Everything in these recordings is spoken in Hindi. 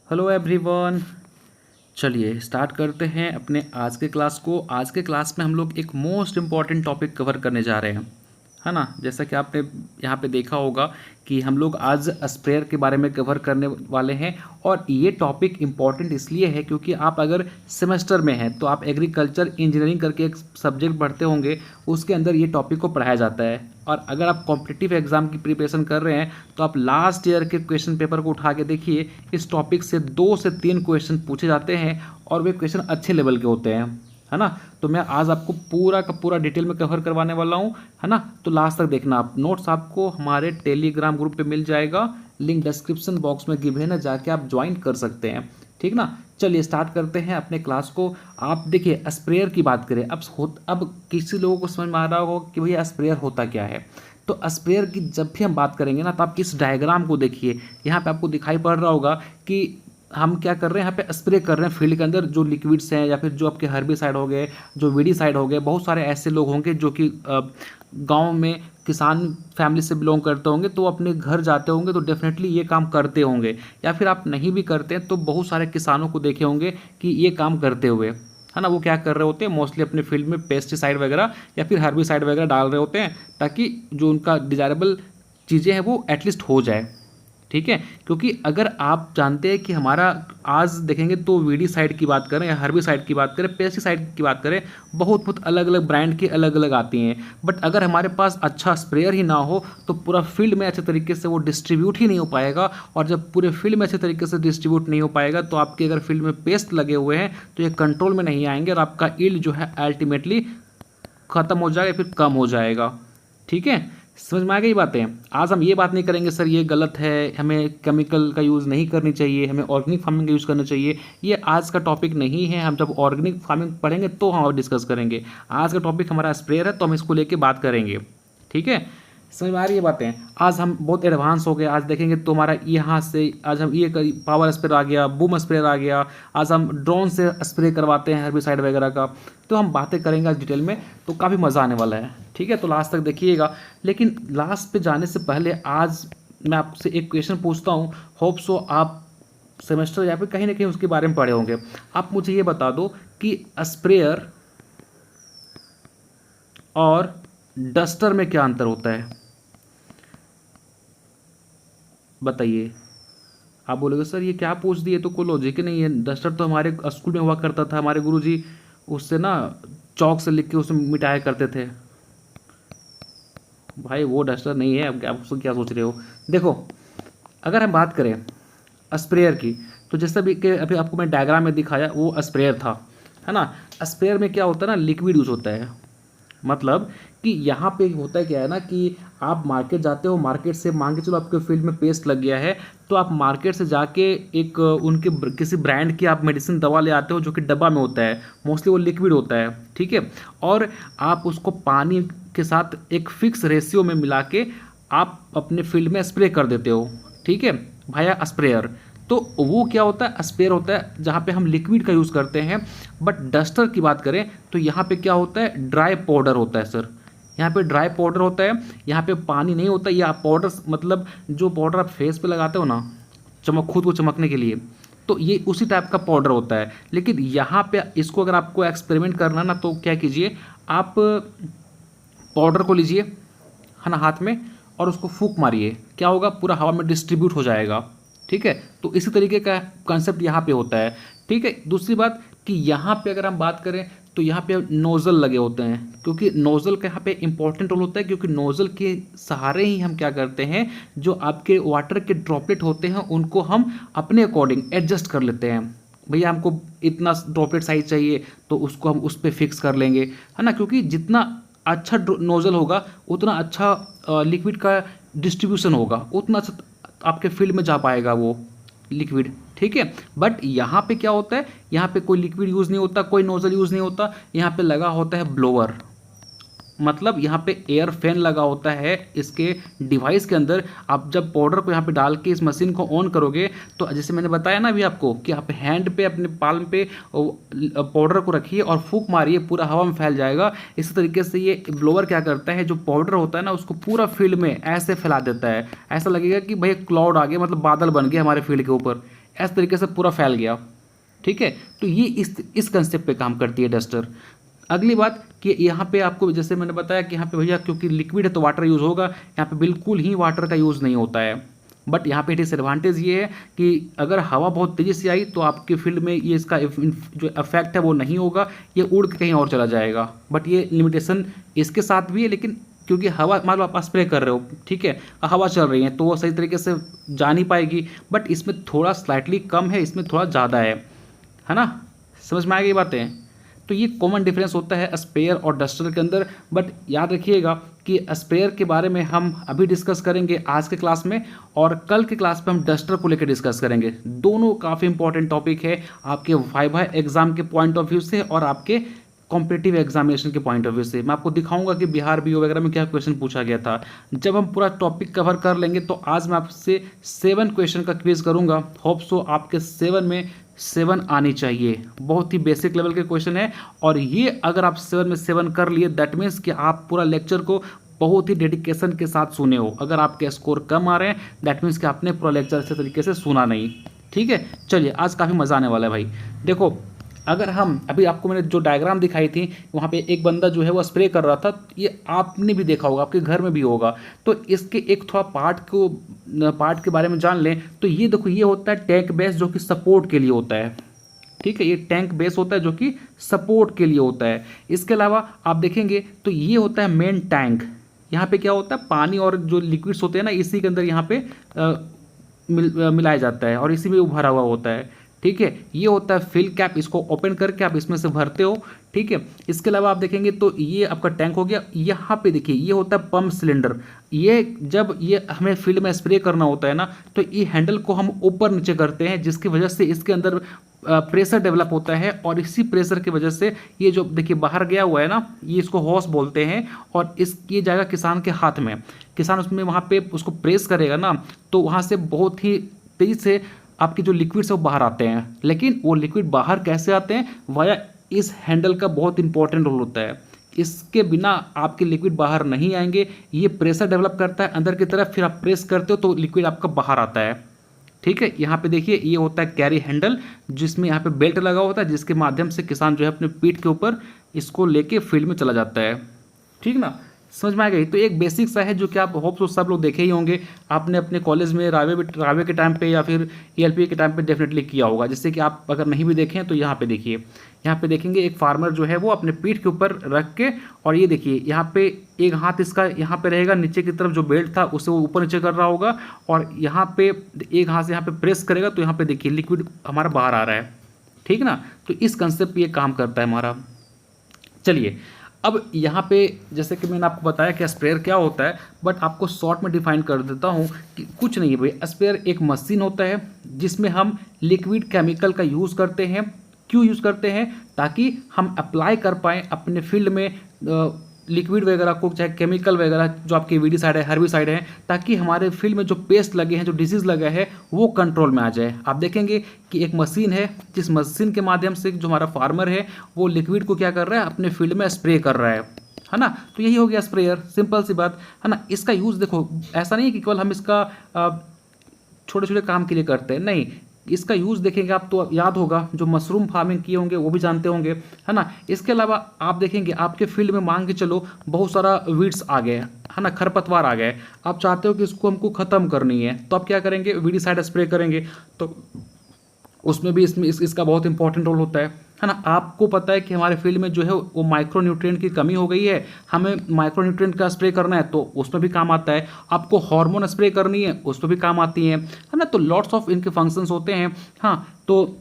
Hello everyone. चलिए स्टार्ट करते हैं अपने आज के क्लास को। आज के क्लास में हम लोग एक मोस्ट इम्पॉर्टेंट टॉपिक कवर करने जा रहे हैं, है ना। जैसा कि आपने यहाँ पे देखा होगा कि हम लोग आज स्प्रेयर के बारे में कवर करने वाले हैं। और ये टॉपिक इम्पॉर्टेंट इसलिए है क्योंकि आप अगर सेमेस्टर में हैं तो आप एग्रीकल्चर इंजीनियरिंग करके एक सब्जेक्ट पढ़ते होंगे, उसके अंदर ये टॉपिक को पढ़ाया जाता है। और अगर आप कॉम्पिटिटिव एग्जाम की प्रिपरेशन कर रहे हैं तो आप लास्ट ईयर के क्वेश्चन पेपर को उठा के देखिए, इस टॉपिक से 2 से 3 क्वेश्चन पूछे जाते हैं और वे क्वेश्चन अच्छे लेवल के होते हैं, है ना। तो मैं आज आपको पूरा का पूरा डिटेल में कवर करवाने वाला हूँ, है ना। तो लास्ट तक देखना। आप नोट्स आपको हमारे टेलीग्राम ग्रुप पे मिल जाएगा, लिंक डिस्क्रिप्शन बॉक्स में गिव है ना, जाके आप ज्वाइन कर सकते हैं, ठीक ना। चलिए स्टार्ट करते हैं अपने क्लास को। आप देखिए स्प्रेयर की बात करें। अब किसी लोगों को समझ में आ रहा होगा कि भैया स्प्रेयर होता क्या है। तो स्प्रेयर की जब भी हम बात करेंगे ना, तो आप इस डायग्राम को देखिए। यहाँ पे आपको दिखाई पड़ रहा होगा कि हम क्या कर रहे हैं, यहाँ पे स्प्रे कर रहे हैं फील्ड के अंदर जो लिक्विड्स हैं, या फिर जो आपके हर्बिसाइड हो गए, जो वीडिसाइड हो गए। बहुत सारे ऐसे लोग होंगे जो कि गांव में किसान फैमिली से बिलोंग करते होंगे, तो अपने घर जाते होंगे तो डेफिनेटली ये काम करते होंगे। या फिर आप नहीं भी करते हैं तो बहुत सारे किसानों को देखे होंगे कि ये काम करते हुए, है ना। वो क्या कर रहे होते हैं, मोस्टली अपने फील्ड में पेस्टिसाइड वगैरह या फिर हर्बिसाइड वगैरह डाल रहे होते हैं, ताकि जो उनका डिजायरेबल चीज़ें हैं वो एटलीस्ट हो जाए, ठीक है। क्योंकि अगर आप जानते हैं कि हमारा आज देखेंगे तो वीडीसाइड की बात करें या हर्बिसाइड की बात करें, पेस्टिसाइड की बात करें, बहुत बहुत अलग अलग ब्रांड की अलग अलग आती हैं। बट अगर हमारे पास अच्छा स्प्रेयर ही ना हो तो पूरा फील्ड में अच्छे तरीके से वो डिस्ट्रीब्यूट ही नहीं हो पाएगा। और जब पूरे फील्ड में अच्छे तरीके से डिस्ट्रीब्यूट नहीं हो पाएगा तो आपके अगर फील्ड में पेस्ट लगे हुए हैं तो ये कंट्रोल में नहीं आएंगे और आपका ईल्ड जो है अल्टीमेटली ख़त्म हो जाएगा, फिर कम हो जाएगा, ठीक है। समझ में आ गई बातें। आज हम ये बात नहीं करेंगे सर ये गलत है, हमें केमिकल का यूज़ नहीं करनी चाहिए, हमें ऑर्गेनिक फार्मिंग का यूज़ करना चाहिए। ये आज का टॉपिक नहीं है। हम जब ऑर्गेनिक फार्मिंग पढ़ेंगे तो हम डिस्कस करेंगे। आज का टॉपिक हमारा स्प्रेयर है तो हम इसको लेके बात करेंगे, ठीक है। समझ में आ रही है बातें। आज हम बहुत एडवांस हो गए। आज देखेंगे तो हमारा यहाँ से आज हम ये पावर स्प्रेयर आ गया, बूम स्प्रेयर आ गया। आज हम ड्रोन से स्प्रे करवाते हैं हर्बिसाइड वगैरह का। तो हम बातें करेंगे आज डिटेल में, तो काफ़ी मज़ा आने वाला है, ठीक है। तो लास्ट तक देखिएगा। लेकिन लास्ट पे जाने से पहले आज मैं आपसे एक क्वेश्चन पूछता हूँ। होप सो आप सेमेस्टर या फिर कहीं ना कहीं उसके बारे में पढ़े होंगे। आप मुझे ये बता दो कि स्प्रेयर और डस्टर में क्या अंतर होता है, बताइए। आप बोलोगे सर ये क्या पूछ दिए, तो कोई लॉजिक ही नहीं है। डस्टर तो हमारे स्कूल में हुआ करता था, हमारे गुरुजी उससे ना चौक से लिख के उसमें मिटाया करते थे। भाई वो डस्टर नहीं है। अब आप उसको क्या सोच रहे हो। देखो अगर हम बात करें स्प्रेयर की, तो जैसे अभी के अभी आपको मैं डायग्राम में दिखाया वो स्प्रेयर था, है ना। स्प्रेयर में क्या होता है ना, लिक्विड यूज होता है। मतलब कि यहाँ पे होता है क्या है ना कि आप मार्केट जाते हो, मार्केट से मान के चलो आपके फील्ड में पेस्ट लग गया है, तो आप मार्केट से जाके एक उनके किसी ब्रांड की आप मेडिसिन दवा ले आते हो जो कि डब्बा में होता है। मोस्टली वो लिक्विड होता है, ठीक है। और आप उसको पानी के साथ एक फिक्स रेशियो में मिला के आप अपने फील्ड में स्प्रे कर देते हो, ठीक है भाया स्प्रेयर। तो वो क्या होता है, स्प्रेयर होता है जहाँ पे हम लिक्विड का यूज़ करते हैं। बट डस्टर की बात करें तो यहाँ पे क्या होता है, ड्राई पाउडर होता है सर। यहाँ पे ड्राई पाउडर होता है, यहाँ पे पानी नहीं होता। या पाउडर मतलब जो पाउडर आप फेस पे लगाते हो ना, खुद को चमकने के लिए, तो ये उसी टाइप का पाउडर होता है। लेकिन यहाँ पे इसको अगर आपको एक्सपेरिमेंट करना ना, तो क्या कीजिए, आप पाउडर को लीजिए, है ना, हाथ में, और उसको फूंक मारिए। क्या होगा, पूरा हवा में डिस्ट्रीब्यूट हो जाएगा, ठीक है। तो इसी तरीके का कंसेप्ट यहाँ पे होता है, ठीक है। दूसरी बात कि यहाँ पे अगर हम बात करें तो यहाँ पे नोज़ल लगे होते हैं, क्योंकि नोज़ल का यहाँ पे इंपॉर्टेंट रोल होता है। क्योंकि नोज़ल के सहारे ही हम क्या करते हैं, जो आपके वाटर के ड्रॉपलेट होते हैं उनको हम अपने अकॉर्डिंग एडजस्ट कर लेते हैं। भैया हमको इतना ड्रॉपलेट साइज चाहिए तो उसको हम उस पर फिक्स कर लेंगे, है ना। क्योंकि जितना अच्छा नोज़ल होगा उतना अच्छा लिक्विड का डिस्ट्रीब्यूशन होगा, उतना अच्छा आपके फील्ड में जा पाएगा वो लिक्विड, ठीक है। बट यहाँ पे क्या होता है, यहाँ पे कोई लिक्विड यूज़ नहीं होता, कोई नोज़ल यूज़ नहीं होता। यहाँ पे लगा होता है ब्लोअर, मतलब यहाँ पे एयर फैन लगा होता है इसके डिवाइस के अंदर। आप जब पाउडर को यहाँ पे डाल के इस मशीन को ऑन करोगे तो जैसे मैंने बताया ना अभी आपको कि आप हैंड पे अपने पाल्म पे पाउडर को रखिए और फूंक मारिए, पूरा हवा में फैल जाएगा। इसी तरीके से ये ब्लोअर क्या करता है, जो पाउडर होता है ना उसको पूरा फील्ड में ऐसे फैला देता है। ऐसा लगेगा कि भाई क्लाउड आ गया, मतलब बादल बन गया हमारे फील्ड के ऊपर, इस तरीके से पूरा फैल गया। ठीक है, तो ये इस कंसेप्ट पे काम करती है डस्टर। अगली बात कि यहाँ पे आपको जैसे मैंने बताया कि यहाँ पे भैया क्योंकि लिक्विड है तो वाटर यूज़ होगा, यहाँ पे बिल्कुल ही वाटर का यूज़ नहीं होता है। बट यहाँ पे डिसएडवांटेज ये है कि अगर हवा बहुत तेज़ी से आई तो आपके फील्ड में ये इसका जो इफेक्ट है वो नहीं होगा, ये उड़ के कहीं और चला जाएगा। बट ये लिमिटेशन इसके साथ भी है, लेकिन क्योंकि हवा मान लो आप स्प्रे कर रहे हो, ठीक है, हवा चल रही है तो वो सही तरीके से जा नहीं पाएगी। बट इसमें थोड़ा स्लाइटली कम है, इसमें थोड़ा ज़्यादा है ना। समझ में आ गई बातें। तो ये कॉमन डिफरेंस होता है स्प्रेयर और डस्टर के अंदर। बट याद रखिएगा कि स्प्रेयर के बारे में हम अभी डिस्कस करेंगे आज के क्लास में, और कल के क्लास में हम डस्टर को लेकर डिस्कस करेंगे। दोनों काफ़ी इंपॉर्टेंट टॉपिक है आपके वाइवा एग्जाम के पॉइंट ऑफ व्यू से और आपके कॉम्पिटिटिव एग्जामिनेशन के पॉइंट ऑफ व्यू से। मैं आपको दिखाऊंगा कि बिहार बीओ वगैरह में क्या क्वेश्चन पूछा गया था। जब हम पूरा टॉपिक कवर कर लेंगे तो आज मैं आपसे 7 क्वेश्चन का क्विज करूंगा। होप सो आपके 7 में 7 आनी चाहिए। बहुत ही बेसिक लेवल के क्वेश्चन है, और ये अगर आप 7 में 7 कर लिए दैट मीन्स कि आप पूरा लेक्चर को बहुत ही डेडिकेशन के साथ सुने हो। अगर आपके स्कोर कम आ रहे हैं दैट मीन्स कि आपने पूरा लेक्चर अच्छे तरीके से सुना नहीं। ठीक है, चलिए आज काफ़ी मज़ा आने वाला है भाई। देखो, अगर हम अभी आपको मैंने जो डायग्राम दिखाई थी वहाँ पे एक बंदा जो है वो स्प्रे कर रहा था, ये आपने भी देखा होगा, आपके घर में भी होगा। तो इसके एक थोड़ा पार्ट के बारे में जान लें तो ये देखो, ये होता है टैंक बेस जो कि सपोर्ट के लिए होता है। ठीक है, ये टैंक बेस होता है जो कि सपोर्ट के लिए होता है। इसके अलावा आप देखेंगे तो ये होता है मेन टैंक। यहाँ पे क्या होता है, पानी और जो लिक्विड्स होते हैं ना इसी के अंदर यहाँ पे मिलाया जाता है और इसी में वो भरा हुआ होता है। ठीक है, ये होता है फिल कैप, इसको ओपन करके आप इसमें से भरते हो। ठीक है, इसके अलावा आप देखेंगे तो ये आपका टैंक हो गया। यहाँ पे देखिए ये होता है पंप सिलेंडर। ये जब ये हमें फील्ड में स्प्रे करना होता है ना तो ये हैंडल को हम ऊपर नीचे करते हैं, जिसकी वजह से इसके अंदर प्रेशर डेवलप होता है, और इसी प्रेशर की वजह से ये जो देखिए बाहर गया हुआ है ना, ये इसको हॉस बोलते हैं, और ये जाएगा किसान के हाथ में। किसान उसमें वहाँ पे उसको प्रेस करेगा ना तो वहाँ से बहुत ही तेज़ी से आपके जो लिक्विड्स है वो बाहर आते हैं। लेकिन वो लिक्विड बाहर कैसे आते हैं, वाया इस हैंडल का बहुत इंपॉर्टेंट रोल होता है। इसके बिना आपके लिक्विड बाहर नहीं आएंगे। ये प्रेशर डेवलप करता है अंदर की तरफ, फिर आप प्रेस करते हो तो लिक्विड आपका बाहर आता है। ठीक है, यहाँ पे देखिए ये होता है कैरी हैंडल, जिसमें यहाँ पे बेल्ट लगा होता है, जिसके माध्यम से किसान जो है अपने पीठ के ऊपर इसको लेके फील्ड में चला जाता है। ठीक ना, समझ में आ गई। तो एक बेसिक सा है जो कि आप होप सो सब लोग देखे ही होंगे, आपने अपने कॉलेज में रावे के टाइम पे या फिर ELP के टाइम पे डेफिनेटली किया होगा। जैसे कि आप अगर नहीं भी देखें तो यहाँ पे देखिए, यहाँ पे देखेंगे एक फार्मर जो है वो अपने पीठ के ऊपर रख के, और ये देखिए यहाँ पे एक हाथ इसका यहाँ पे रहेगा, नीचे की तरफ जो बेल्ट था उसे वो ऊपर नीचे कर रहा होगा, और यहाँ पे एक हाथ से यहाँ पे प्रेस करेगा तो यहाँ पे देखिए लिक्विड हमारा बाहर आ रहा है। ठीक ना, तो इस कंसेप्ट पे ये काम करता है हमारा। चलिए, अब यहाँ पे जैसे कि मैंने आपको बताया कि स्प्रेयर क्या होता है, बट आपको शॉर्ट में डिफाइन कर देता हूँ कि कुछ नहीं है भाई। स्प्रेयर एक मशीन होता है जिसमें हम लिक्विड केमिकल का यूज़ करते हैं। क्यों यूज़ करते हैं, ताकि हम अप्लाई कर पाएँ अपने फील्ड में लिक्विड वगैरह को, चाहे केमिकल वगैरह जो आपके वीडिसाइड है, हर्बिसाइड है, ताकि हमारे फील्ड में जो पेस्ट लगे हैं, जो डिजीज़ लगा है वो कंट्रोल में आ जाए। आप देखेंगे कि एक मशीन है, जिस मशीन के माध्यम से जो हमारा फार्मर है वो लिक्विड को क्या कर रहा है, अपने फील्ड में स्प्रे कर रहा है ना। तो यही हो गया स्प्रेयर, सिंपल सी बात है ना। इसका यूज़ देखो, ऐसा नहीं है कि केवल हम इसका छोटे छोटे काम के लिए करते हैं, नहीं, इसका यूज़ देखेंगे आप तो याद होगा, जो मशरूम फार्मिंग किए होंगे वो भी जानते होंगे, है ना। इसके अलावा आप देखेंगे आपके फील्ड में मान के चलो बहुत सारा वीड्स आ गए, है ना, खरपतवार आ गए, आप चाहते हो कि इसको हमको ख़त्म करनी है, तो आप क्या करेंगे, वीडिसाइड स्प्रे करेंगे। तो उसमें भी इसका बहुत इंपॉर्टेंट रोल होता है ना। आपको पता है कि हमारे फील्ड में जो है वो माइक्रो न्यूट्रिएंट की कमी हो गई है, हमें माइक्रो न्यूट्रिएंट का स्प्रे करना है तो उसमें भी काम आता है। आपको हार्मोन स्प्रे करनी है उसमें भी काम आती है ना। तो लॉट्स ऑफ इनके फंक्शंस होते हैं। हाँ, तो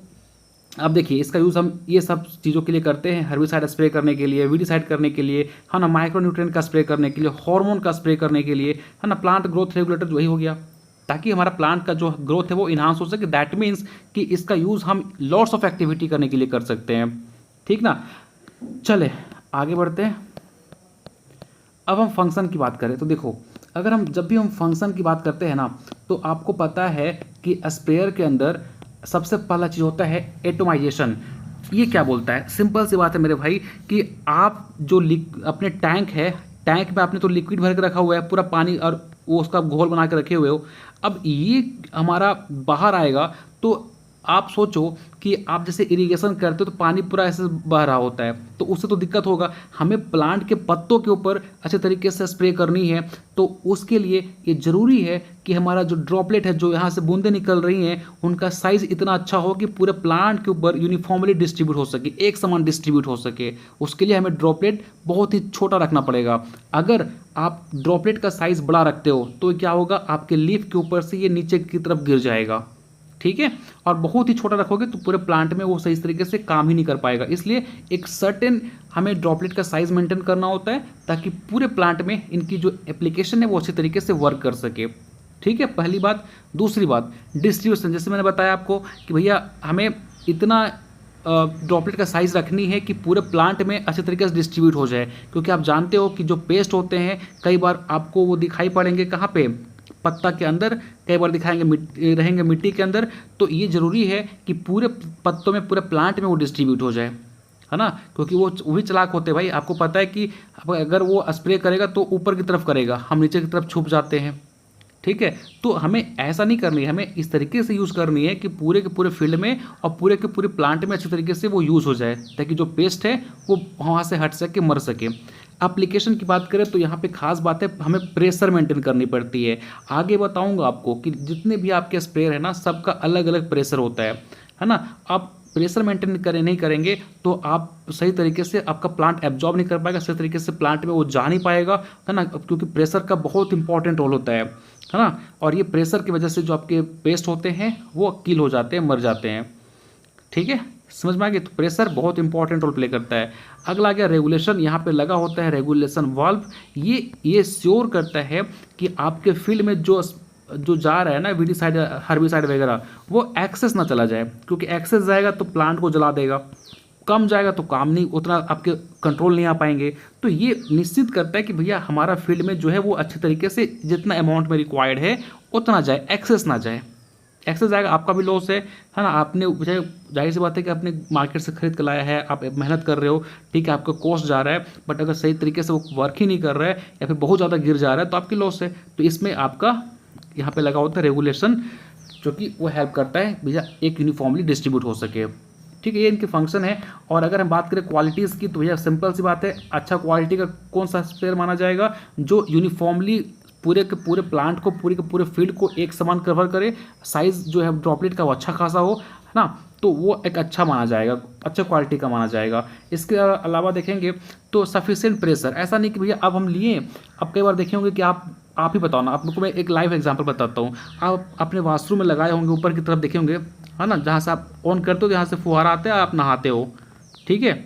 अब देखिए इसका यूज़ हम ये सब चीज़ों के लिए करते हैं, हर्बिसाइड स्प्रे करने के लिए, वीडिसाइड करने के लिए, है ना, माइक्रो न्यूट्रिएंट का स्प्रे करने के लिए, हार्मोन का स्प्रे करने के लिए, है ना, प्लांट ग्रोथ रेगुलेटर वही हो गया, ताकि हमारा प्लांट का जो ग्रोथ है वो इन्हांस हो सके। दैट मीन्स कि इसका यूज़ हम लॉट्स ऑफ एक्टिविटी करने के लिए कर सकते हैं। ठीक ना, चले आगे बढ़ते हैं। अब हम फंक्शन की बात करें तो देखो, अगर हम जब भी हम फंक्शन की बात करते हैं ना, तो आपको पता है कि स्प्रेयर के अंदर सबसे पहला चीज़ होता है एटोमाइजेशन। ये क्या बोलता है? सिंपल सी बात है मेरे भाई कि आप जो अपने टैंक है, टैंक में आपने तो लिक्विड भर के रखा हुआ है पूरा पानी, और वो उसका घोल बना के रखे हुए हो। अब ये हमारा बाहर आएगा तो आप सोचो कि आप जैसे इरिगेशन करते हो तो पानी पूरा ऐसे बह रहा होता है, तो उससे तो दिक्कत होगा। हमें प्लांट के पत्तों के ऊपर अच्छे तरीके से स्प्रे करनी है, तो उसके लिए ये ज़रूरी है कि हमारा जो ड्रॉपलेट है, जो यहाँ से बूंदें निकल रही हैं, उनका साइज़ इतना अच्छा हो कि पूरे प्लांट के ऊपर यूनिफॉर्मली डिस्ट्रीब्यूट हो सके, एक समान डिस्ट्रीब्यूट हो सके। उसके लिए हमें ड्रॉपलेट बहुत ही छोटा रखना पड़ेगा। अगर आप ड्रॉपलेट का साइज़ बड़ा रखते हो तो क्या होगा, आपके लीफ के ऊपर से ये नीचे की तरफ गिर जाएगा, ठीक है। और बहुत ही छोटा रखोगे तो पूरे प्लांट में वो सही तरीके से काम ही नहीं कर पाएगा। इसलिए एक सर्टेन हमें ड्रॉपलेट का साइज मेंटेन करना होता है, ताकि पूरे प्लांट में इनकी जो एप्लीकेशन है वो अच्छे तरीके से वर्क कर सके, ठीक है। पहली बात। दूसरी बात, डिस्ट्रीब्यूशन। जैसे मैंने बताया आपको कि भैया हमें इतना ड्रॉपलेट का साइज़ रखनी है कि पूरे प्लांट में अच्छे तरीके से डिस्ट्रीब्यूट हो जाए, क्योंकि आप जानते हो कि जो पेस्ट होते हैं कई बार आपको वो दिखाई पड़ेंगे कहाँ पे, पत्ता के अंदर, कई बार दिखाएंगे रहेंगे मिट्टी के अंदर। तो ये ज़रूरी है कि पूरे पत्तों में, पूरे प्लांट में वो डिस्ट्रीब्यूट हो जाए, है ना। क्योंकि वो भी चालाक होते हैं भाई, आपको पता है कि अगर वो स्प्रे करेगा तो ऊपर की तरफ करेगा, हम नीचे की तरफ छुप जाते हैं, ठीक है। तो हमें ऐसा नहीं करनी है, हमें इस तरीके से यूज़ करनी है कि पूरे के पूरे फील्ड में और पूरे के पूरे प्लांट में अच्छे तरीके से वो यूज़ हो जाए, ताकि जो पेस्ट है वो वहाँ से हट सके, मर सके। एप्लीकेशन की बात करें तो यहाँ पे खास बात है, हमें प्रेशर मेंटेन करनी पड़ती है। आगे बताऊँगा आपको कि जितने भी आपके स्प्रेयर है ना, सबका अलग अलग प्रेशर होता है ना। आप प्रेशर मेंटेन नहीं करेंगे तो आप सही तरीके से आपका प्लांट एब्जॉर्ब नहीं कर पाएगा, सही तरीके से प्लांट में वो जा नहीं पाएगा, है ना। क्योंकि प्रेशर का बहुत इंपॉर्टेंट रोल होता है ना। और ये प्रेशर की वजह से जो आपके पेस्ट होते हैं वो किल हो जाते हैं, मर जाते हैं, ठीक है। समझ में आ गया? तो प्रेशर बहुत इंपॉर्टेंट रोल प्ले करता है। अगला आ गया रेगुलेशन। यहाँ पे लगा होता है रेगुलेशन वाल्व। ये श्योर करता है कि आपके फील्ड में जो जा रहा है ना, वीडीसाइड, हर्बिसाइड वगैरह, वो एक्सेस ना चला जाए, क्योंकि एक्सेस जाएगा तो प्लांट को जला देगा, कम जाएगा तो काम नहीं, उतना आपके कंट्रोल नहीं आ पाएंगे। तो ये निश्चित करता है कि भैया हमारा फील्ड में जो है वो अच्छे तरीके से जितना अमाउंट में रिक्वायर्ड है उतना जाए, एक्सेस ना जाए। एक्सेस जाएगा आपका भी लॉस है ना। आपने, जाहिर सी बात है कि आपने मार्केट से खरीद कर लाया है, आप मेहनत कर रहे हो, ठीक है, आपका कॉस्ट जा रहा है, बट अगर सही तरीके से वो वर्क ही नहीं कर रहा है या फिर बहुत ज़्यादा गिर जा रहा है तो आपकी लॉस है। तो इसमें आपका यहाँ पे लगा होता है रेगुलेशन, जो कि वो हेल्प करता है भैया एक यूनिफॉर्मली डिस्ट्रीब्यूट हो सके, ठीक है। ये इनके फंक्शन है। और अगर हम बात करें क्वालिटीज़ की तो भैया सिंपल सी बात है, अच्छा क्वालिटी का कौन सा स्प्रेयर माना जाएगा, जो यूनिफॉर्मली पूरे के पूरे प्लांट को, पूरे के पूरे फील्ड को एक समान कवर करे, साइज़ जो है ड्रॉपलेट का वो अच्छा खासा हो, है ना। तो वो एक अच्छा माना जाएगा, अच्छा क्वालिटी का माना जाएगा। इसके अलावा देखेंगे तो सफिशिएंट प्रेशर। ऐसा नहीं कि भैया अब हम लिए, अब कई बार देखे होंगे कि आप ही बताओ ना, आपको मैं एक लाइव एग्जांपल बताता हूँ। आप अपने वॉशरूम में लगाए होंगे, ऊपर की तरफ देखे होंगे, है ना, जहाँ से आप ऑन करते हो, जहाँ से फुहारा आता है, आप नहाते हो, ठीक है।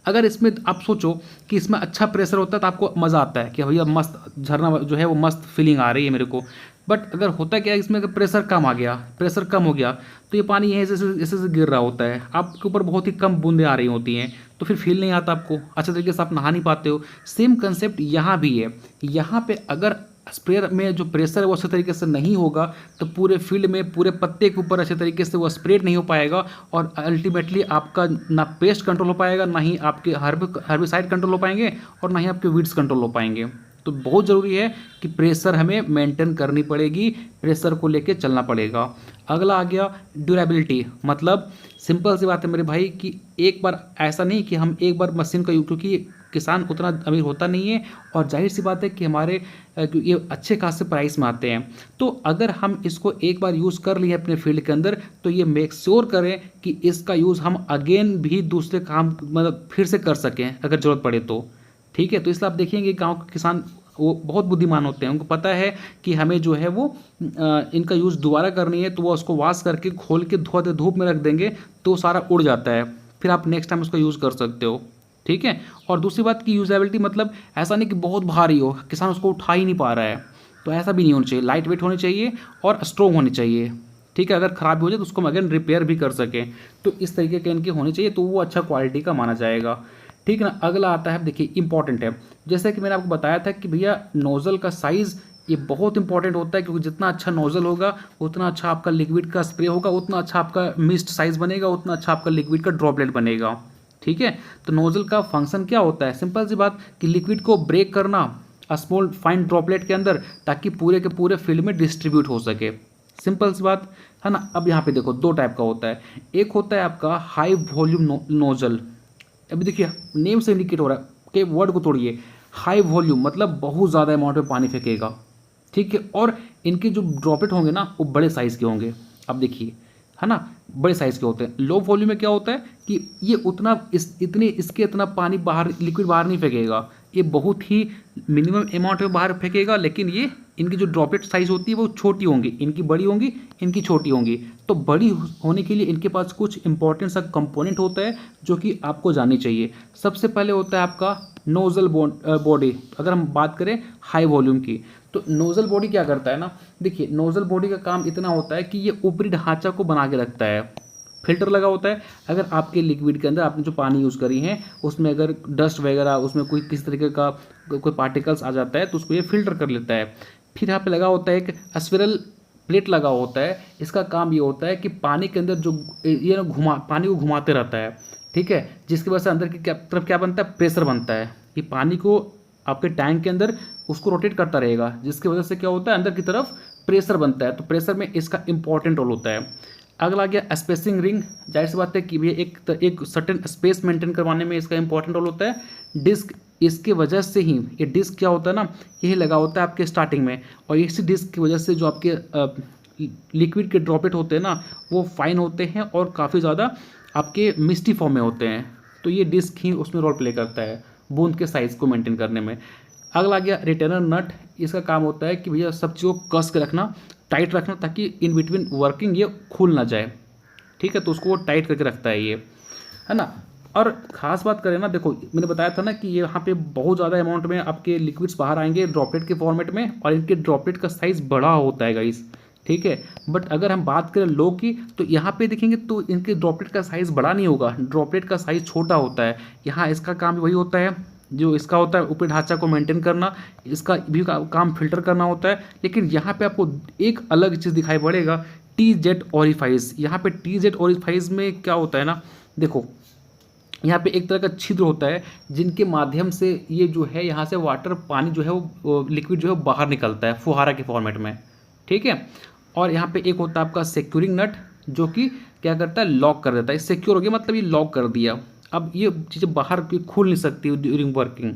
अगर इसमें आप सोचो कि इसमें अच्छा प्रेशर होता है तो आपको मज़ा आता है कि भैया मस्त झरना जो है वो मस्त फीलिंग आ रही है मेरे को। बट अगर होता क्या है, इसमें अगर प्रेशर कम आ गया, प्रेशर कम हो गया, तो ये पानी यहीं से गिर रहा होता है, आपके ऊपर बहुत ही कम बूंदें आ रही होती हैं, तो फिर फील नहीं आता आपको, अच्छे तरीके से आप नहा नहीं पाते हो। सेम कंसेप्ट यहाँ भी है। यहाँ पे अगर स्प्रेयर में जो प्रेशर है वो अच्छे तरीके से नहीं होगा तो पूरे फील्ड में, पूरे पत्ते के ऊपर अच्छे तरीके से वो स्प्रेड नहीं हो पाएगा, और अल्टीमेटली आपका ना पेस्ट कंट्रोल हो पाएगा, ना ही आपके हर्बिसाइड कंट्रोल हो पाएंगे, और ना ही आपके वीड्स कंट्रोल हो पाएंगे। तो बहुत ज़रूरी है कि प्रेशर हमें मेंटेन करनी पड़ेगी, प्रेशर को लेके चलना पड़ेगा। अगला आ गया ड्यूरेबिलिटी। मतलब सिंपल सी बात है मेरे भाई कि एक बार ऐसा नहीं कि हम एक बार मशीन का यूज, क्योंकि किसान उतना अमीर होता नहीं है, और जाहिर सी बात है कि हमारे ये अच्छे खासे प्राइस में आते हैं। तो अगर हम इसको एक बार यूज़ कर लिए अपने फील्ड के अंदर, तो ये मेक श्योर करें कि इसका यूज़ हम अगेन भी दूसरे काम, मतलब फिर से कर सकें अगर ज़रूरत पड़े तो, ठीक है। तो इसलिए आप देखेंगे गांव के किसान वो बहुत बुद्धिमान होते हैं, उनको पता है कि हमें जो है वो इनका यूज़ दोबारा करनी है, तो वो उसको वॉश करके खोल के धूप में रख देंगे तो सारा उड़ जाता है, फिर आप नेक्स्ट टाइम उसको यूज़ कर सकते हो, ठीक है। और दूसरी बात की यूजेबिलिटी, मतलब ऐसा नहीं कि बहुत भारी हो, किसान उसको उठा ही नहीं पा रहा है, तो ऐसा भी नहीं होना चाहिए। लाइट वेट होनी चाहिए और स्ट्रॉन्ग होनी चाहिए, ठीक है। अगर ख़राब हो जाए तो उसको हम अगेन रिपेयर भी कर सकें, तो इस तरीके के इनके होने चाहिए, तो वो अच्छा क्वालिटी का माना जाएगा, ठीक है ना। अगला आता है, देखिए इंपॉर्टेंट है, जैसे कि मैंने आपको बताया था कि भैया नोज़ल का साइज़ ये बहुत इंपॉर्टेंट होता है, क्योंकि जितना अच्छा नोज़ल होगा उतना अच्छा आपका लिक्विड का स्प्रे होगा, उतना अच्छा आपका मिस्ट साइज़ बनेगा, उतना अच्छा आपका लिक्विड का ड्रॉपलेट बनेगा। ठीक है, तो नोज़ल का फंक्शन क्या होता है, सिंपल सी बात कि लिक्विड को ब्रेक करना स्मॉल फाइन ड्रॉपलेट के अंदर, ताकि पूरे के पूरे फील्ड में डिस्ट्रीब्यूट हो सके। सिंपल सी बात है ना। अब यहाँ पे देखो दो टाइप का होता है, एक होता है आपका हाई वॉल्यूम नोजल। अभी देखिए नेम से इंडिकेट हो रहा है कि वर्ड को तोड़िए, हाई वॉल्यूम मतलब बहुत ज़्यादा अमाउंट में पानी फेंकेगा। ठीक है, और इनके जो ड्रॉपलेट होंगे ना वो बड़े साइज़ के होंगे। अब देखिए है ना, बड़े साइज़ के होते हैं। लो वॉल्यूम में क्या होता है कि ये उतना इसके इतना पानी बाहर, लिक्विड बाहर नहीं फेंकेगा, ये बहुत ही मिनिमम अमाउंट में बाहर फेंकेगा, लेकिन ये इनकी जो ड्रॉपलेट साइज़ होती है वो छोटी होंगी, इनकी बड़ी होंगी, इनकी छोटी होंगी। तो बड़ी होने के लिए इनके पास कुछ इंपॉर्टेंट सा कंपोनेंट होता है जो कि आपको जाननी चाहिए। सबसे पहले होता है आपका नोजल बॉडी। अगर हम बात करें हाई वॉल्यूम की, तो नोजल बॉडी क्या करता है ना, देखिए नोजल बॉडी का काम इतना होता है कि ये ऊपरी ढांचा को बना के रखता है। फिल्टर लगा होता है, अगर आपके लिक्विड के अंदर आपने जो पानी यूज़ करी है उसमें अगर डस्ट वगैरह, उसमें कोई किसी तरीके का कोई पार्टिकल्स आ जाता है तो उसको ये फिल्टर कर लेता है। फिर यहाँ पे लगा होता है एक स्फीरल प्लेट लगा होता है, इसका काम ये होता है कि पानी के अंदर जो ये ना पानी को घुमाते रहता है। ठीक है, जिसकी वजह से अंदर की तरफ क्या बनता है, प्रेशर बनता है। ये पानी को आपके टैंक के अंदर उसको रोटेट करता रहेगा, जिसकी वजह से क्या होता है अंदर की तरफ प्रेशर बनता है। तो प्रेशर में इसका इंपॉर्टेंट रोल होता है। अगला आ गया स्पेसिंग रिंग। जाहिर सी बात है कि भैया एक सर्टेन स्पेस मेंटेन करवाने में इसका इंपॉर्टेंट रोल होता है। डिस्क, इसके वजह से ही ये डिस्क क्या होता है ना, यही लगा होता है आपके स्टार्टिंग में, और इसी डिस्क की वजह से जो आपके लिक्विड के ड्रॉपलेट होते हैं ना वो फाइन होते हैं और काफ़ी ज़्यादा आपके मिस्टी फॉर्म में होते हैं। तो ये डिस्क ही उसमें रोल प्ले करता है बूंद के साइज़ को मेंटेन करने में। अगला आ गया रिटेनर नट। इसका काम होता है कि भैया सब चीज़ों को कस के रखना, टाइट रखना, ताकि इन बिटवीन वर्किंग ये खुल ना जाए। ठीक है, तो उसको वो टाइट करके रखता है ये, है ना। और ख़ास बात करें ना, देखो मैंने बताया था ना कि ये यहाँ पे बहुत ज़्यादा अमाउंट में आपके लिक्विड्स बाहर आएंगे ड्रॉपलेट के फॉर्मेट में, और इनके ड्रॉपलेट का साइज़ बड़ा होता है गाइस। ठीक है, बट अगर हम बात करें लो की, तो यहाँ पे देखेंगे तो इनके ड्रॉपलेट का साइज़ बड़ा नहीं होगा, ड्रॉपलेट का साइज़ छोटा होता है। यहाँ इसका काम वही होता है जो इसका होता है, ऊपरी ढांचा को मेंटेन करना, इसका भी काम फिल्टर करना होता है। लेकिन यहाँ पे आपको एक अलग चीज़ दिखाई पड़ेगा, टी जेट ओरिफाइस। यहाँ पे टी जेट ओरिफाइस में क्या होता है ना, देखो यहाँ पे एक तरह का छिद्र होता है जिनके माध्यम से ये जो है यहाँ से वाटर पानी जो है वो लिक्विड जो है बाहर निकलता है फुहारा के फॉर्मेट में। ठीक है, और यहाँ पे एक होता है आपका सिक्योरिंग नट, जो कि क्या करता है, लॉक कर देता है। सिक्योर हो गया मतलब ये लॉक कर दिया, अब ये चीज़ें बाहर की खुल नहीं सकती ड्यूरिंग वर्किंग।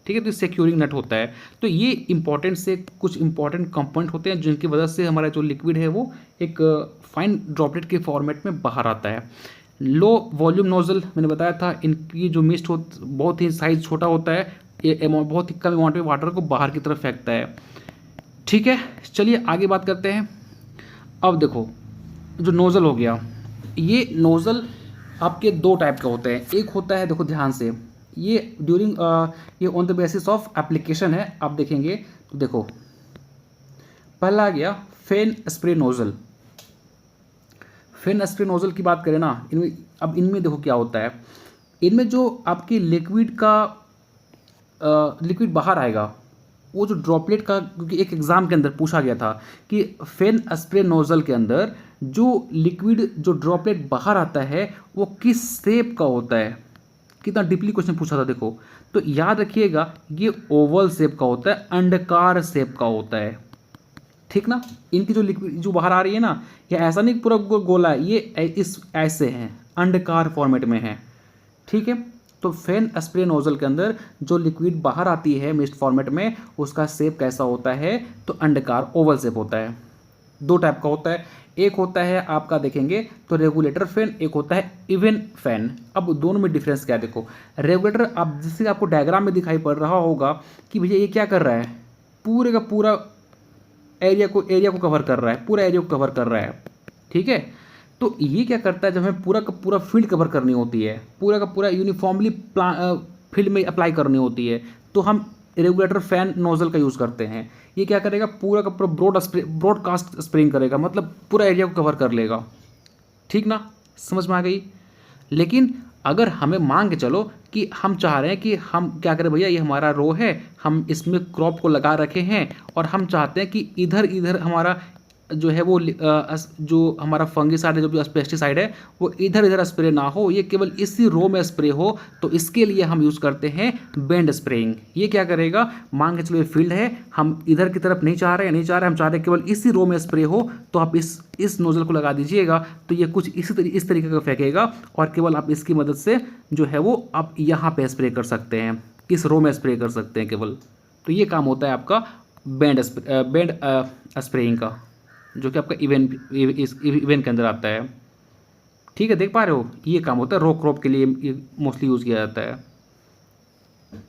ठीक है, तो सिक्योरिंग नट होता है। तो ये इंपॉर्टेंट से कुछ इंपॉर्टेंट कंपोनेंट होते हैं जिनकी वजह से हमारा जो लिक्विड है वो एक फाइन ड्रॉपलेट के फॉर्मेट में बाहर आता है। लो वॉल्यूम नोजल मैंने बताया था, इनकी जो मिस्ट हो बहुत ही साइज़ छोटा होता है, ये बहुत ही कम अमाउंट में वाटर को बाहर की तरफ फेंकता है। ठीक है, चलिए आगे बात करते हैं। अब देखो जो नोज़ल हो गया, ये नोज़ल आपके दो टाइप का होते हैं। एक होता है, देखो ध्यान से, ये ड्यूरिंग ये on the basis of application है। आप देखेंगे तो देखो पहला आ गया फेन स्प्रे नोज़ल। फेन स्प्रे नोज़ल की बात करें ना, इनमें देखो क्या होता है, इनमें जो आपकी लिक्विड बाहर आएगा वो जो ड्रॉपलेट का, क्योंकि एक एग्ज़ाम के अंदर पूछा गया था कि फेन स्प्रे नोज़ल के अंदर जो लिक्विड जो ड्रॉपलेट बाहर आता है वो किस शेप का होता है, कितना डीपली क्वेश्चन पूछा था देखो। तो याद रखिएगा ये ओवल शेप का होता है, अंडाकार शेप का होता है। ठीक ना, इनकी जो लिक्विड जो बाहर आ रही है ना, ये ऐसा नहीं पूरा गोला है, ये इस ऐसे हैं, अंडाकार फॉर्मेट में है। ठीक है, तो फेन स्प्रे नोजल के अंदर जो लिक्विड बाहर आती है मिस्ट फॉर्मेट में, उसका शेप कैसा होता है, तो अंडाकार ओवल शेप होता है। दो टाइप का होता है, एक होता है आपका देखेंगे तो रेगुलेटर फैन, एक होता है इवन फैन। अब दोनों में डिफरेंस क्या है, देखो रेगुलेटर आप जैसे आपको डायग्राम में दिखाई पड़ रहा होगा कि भैया ये क्या कर रहा है, पूरे का पूरा एरिया को कवर कर रहा है, पूरा एरिया को कवर कर रहा है। ठीक है, तो ये क्या करता है, जब हमें पूरा का पूरा फील्ड कवर करनी होती है, पूरा का पूरा यूनिफॉर्मली फील्ड में अप्लाई करनी होती है, तो हम रेगुलेटर फैन नोजल का यूज़ करते हैं। ये क्या करेगा, पूरा का पूरा ब्रॉडकास्ट स्प्रेइंग करेगा, मतलब पूरा एरिया को कवर कर लेगा। ठीक ना, समझ में आ गई। लेकिन अगर हमें मान के चलो कि हम चाह रहे हैं कि हम क्या करें भैया, ये हमारा रो है, हम इसमें क्रॉप को लगा रखे हैं और हम चाहते हैं कि इधर इधर हमारा जो है वो जो हमारा फंगिसाइड है, जो पेस्टिसाइड है, वो इधर इधर स्प्रे ना हो, ये केवल इसी रो में स्प्रे हो। तो इसके लिए हम यूज़ करते हैं बेंड स्प्रेइंग। ये क्या करेगा, मान के चलो ये फील्ड है, हम इधर की तरफ नहीं चाह रहे हैं, हम चाह रहे हैं केवल इसी रो में स्प्रे हो, तो आप इस नोजल को लगा दीजिएगा, तो ये कुछ इस तरीके का फेंकेगा और केवल आप इसकी मदद से जो है वो आप यहाँ पे स्प्रे कर सकते हैं, इस रो में स्प्रे कर सकते हैं केवल। तो ये काम होता है आपका बेंड स्प्रेइंग का, जो कि आपका इवेंट के अंदर आता है। ठीक है, देख पा रहे हो, ये काम होता है रो क्रॉप के लिए, ये मोस्टली यूज़ किया जाता है।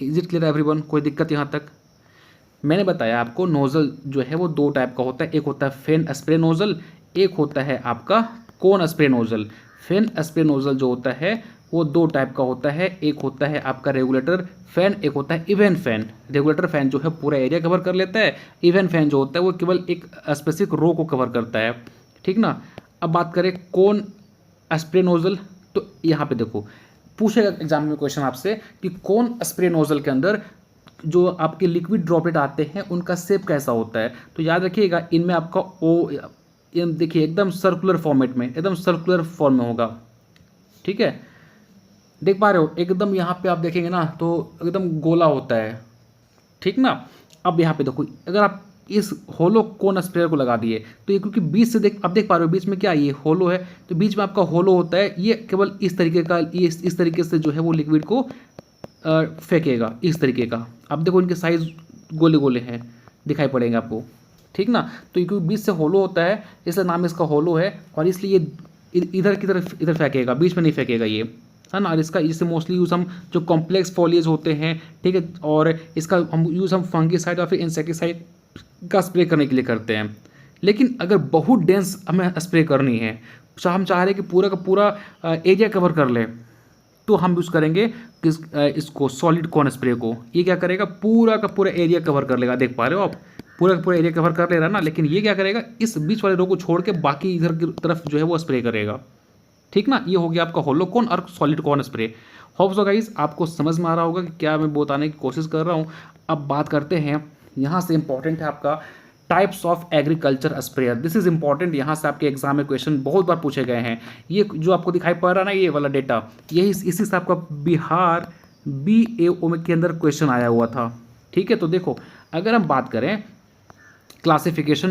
इज इट क्लियर एवरीवन, कोई दिक्कत यहाँ तक? मैंने बताया आपको नोज़ल जो है वो दो टाइप का होता है, एक होता है फेन स्प्रे नोज़ल, एक होता है आपका कोन स्प्रे नोज़ल। फेन स्प्रे नोज़ल जो होता है वो दो टाइप का होता है, एक होता है आपका रेगुलेटर फैन, एक होता है इवेंट फैन। रेगुलेटर फैन जो है पूरा एरिया कवर कर लेता है, इवेंट फैन जो होता है वो केवल एक स्पेसिफिक रो को कवर करता है, ठीक ना। अब बात करें कोन स्प्रे नोज़ल, तो यहाँ पे देखो पूछेगा एग्जाम में क्वेश्चन आपसे कि कोन स्प्रे नोज़ल के अंदर जो आपके लिक्विड ड्रॉपलेट आते हैं उनका शेप कैसा होता है। तो याद रखिएगा, इनमें आपका ये देखिए एकदम सर्कुलर फॉर्मेट में, एकदम सर्कुलर फॉर्म में होगा, ठीक है, देख पा रहे हो, एकदम यहाँ पे आप देखेंगे ना तो एकदम गोला होता है, ठीक ना। अब यहाँ पे देखो, अगर आप इस होलो कोन स्प्रेयर को लगा दिए तो ये क्योंकि बीच से अब देख पा रहे हो बीच में क्या, ये होलो है, तो बीच में आपका होलो होता है, ये केवल इस तरीके का, ये इस तरीके से जो है वो लिक्विड को फेंकेगा, इस तरीके का। अब देखो इनके साइज गोले गोले हैं, दिखाई पड़ेंगे आपको, ठीक ना। तो ये क्योंकि बीच से होलो होता है इसलिए नाम इसका होलो है, और इसलिए इधर की तरफ इधर फेंकेगा, बीच में नहीं फेंकेगा ये, है ना। और इसका इससे मोस्टली यूज़ हम जो कॉम्प्लेक्स फॉलिएज होते हैं, ठीक है, और इसका हम यूज़ हम फंगीसाइड या फिर इंसेक्टिसाइड का स्प्रे करने के लिए करते हैं। लेकिन अगर बहुत डेंस हमें स्प्रे करनी है, हम चाह रहे हैं कि पूरा का पूरा एरिया कवर कर ले, तो हम यूज़ करेंगे इसको सॉलिड कॉर्न स्प्रे को। ये क्या करेगा, पूरा का पूरा एरिया कवर कर लेगा, देख पा रहे हो आप, पूरा का पूरा एरिया कवर कर ले रहा है ना। लेकिन ये क्या करेगा, इस बीच वाले रो को छोड़ के बाकी इधर की तरफ जो है वो स्प्रे करेगा, ठीक ना। ये हो गया आपका होलो कॉर्न और solid corn spray. Hope so guys आपको समझ में आ रहा होगा कि क्या मैं बताने की कोशिश कर रहा हूँ। अब बात करते हैं, यहाँ से इंपॉर्टेंट है आपका types of agriculture sprayer. This is important, यहाँ से आपके एग्जाम में क्वेश्चन बहुत बार पूछे गए हैं। ये जो आपको दिखाई पड़ रहा है ना, ये वाला डेटा, यही इसी से आपका बिहार BAO के अंदर क्वेश्चन आया हुआ था, ठीक है। तो देखो, अगर हम बात करें क्लासिफिकेशन,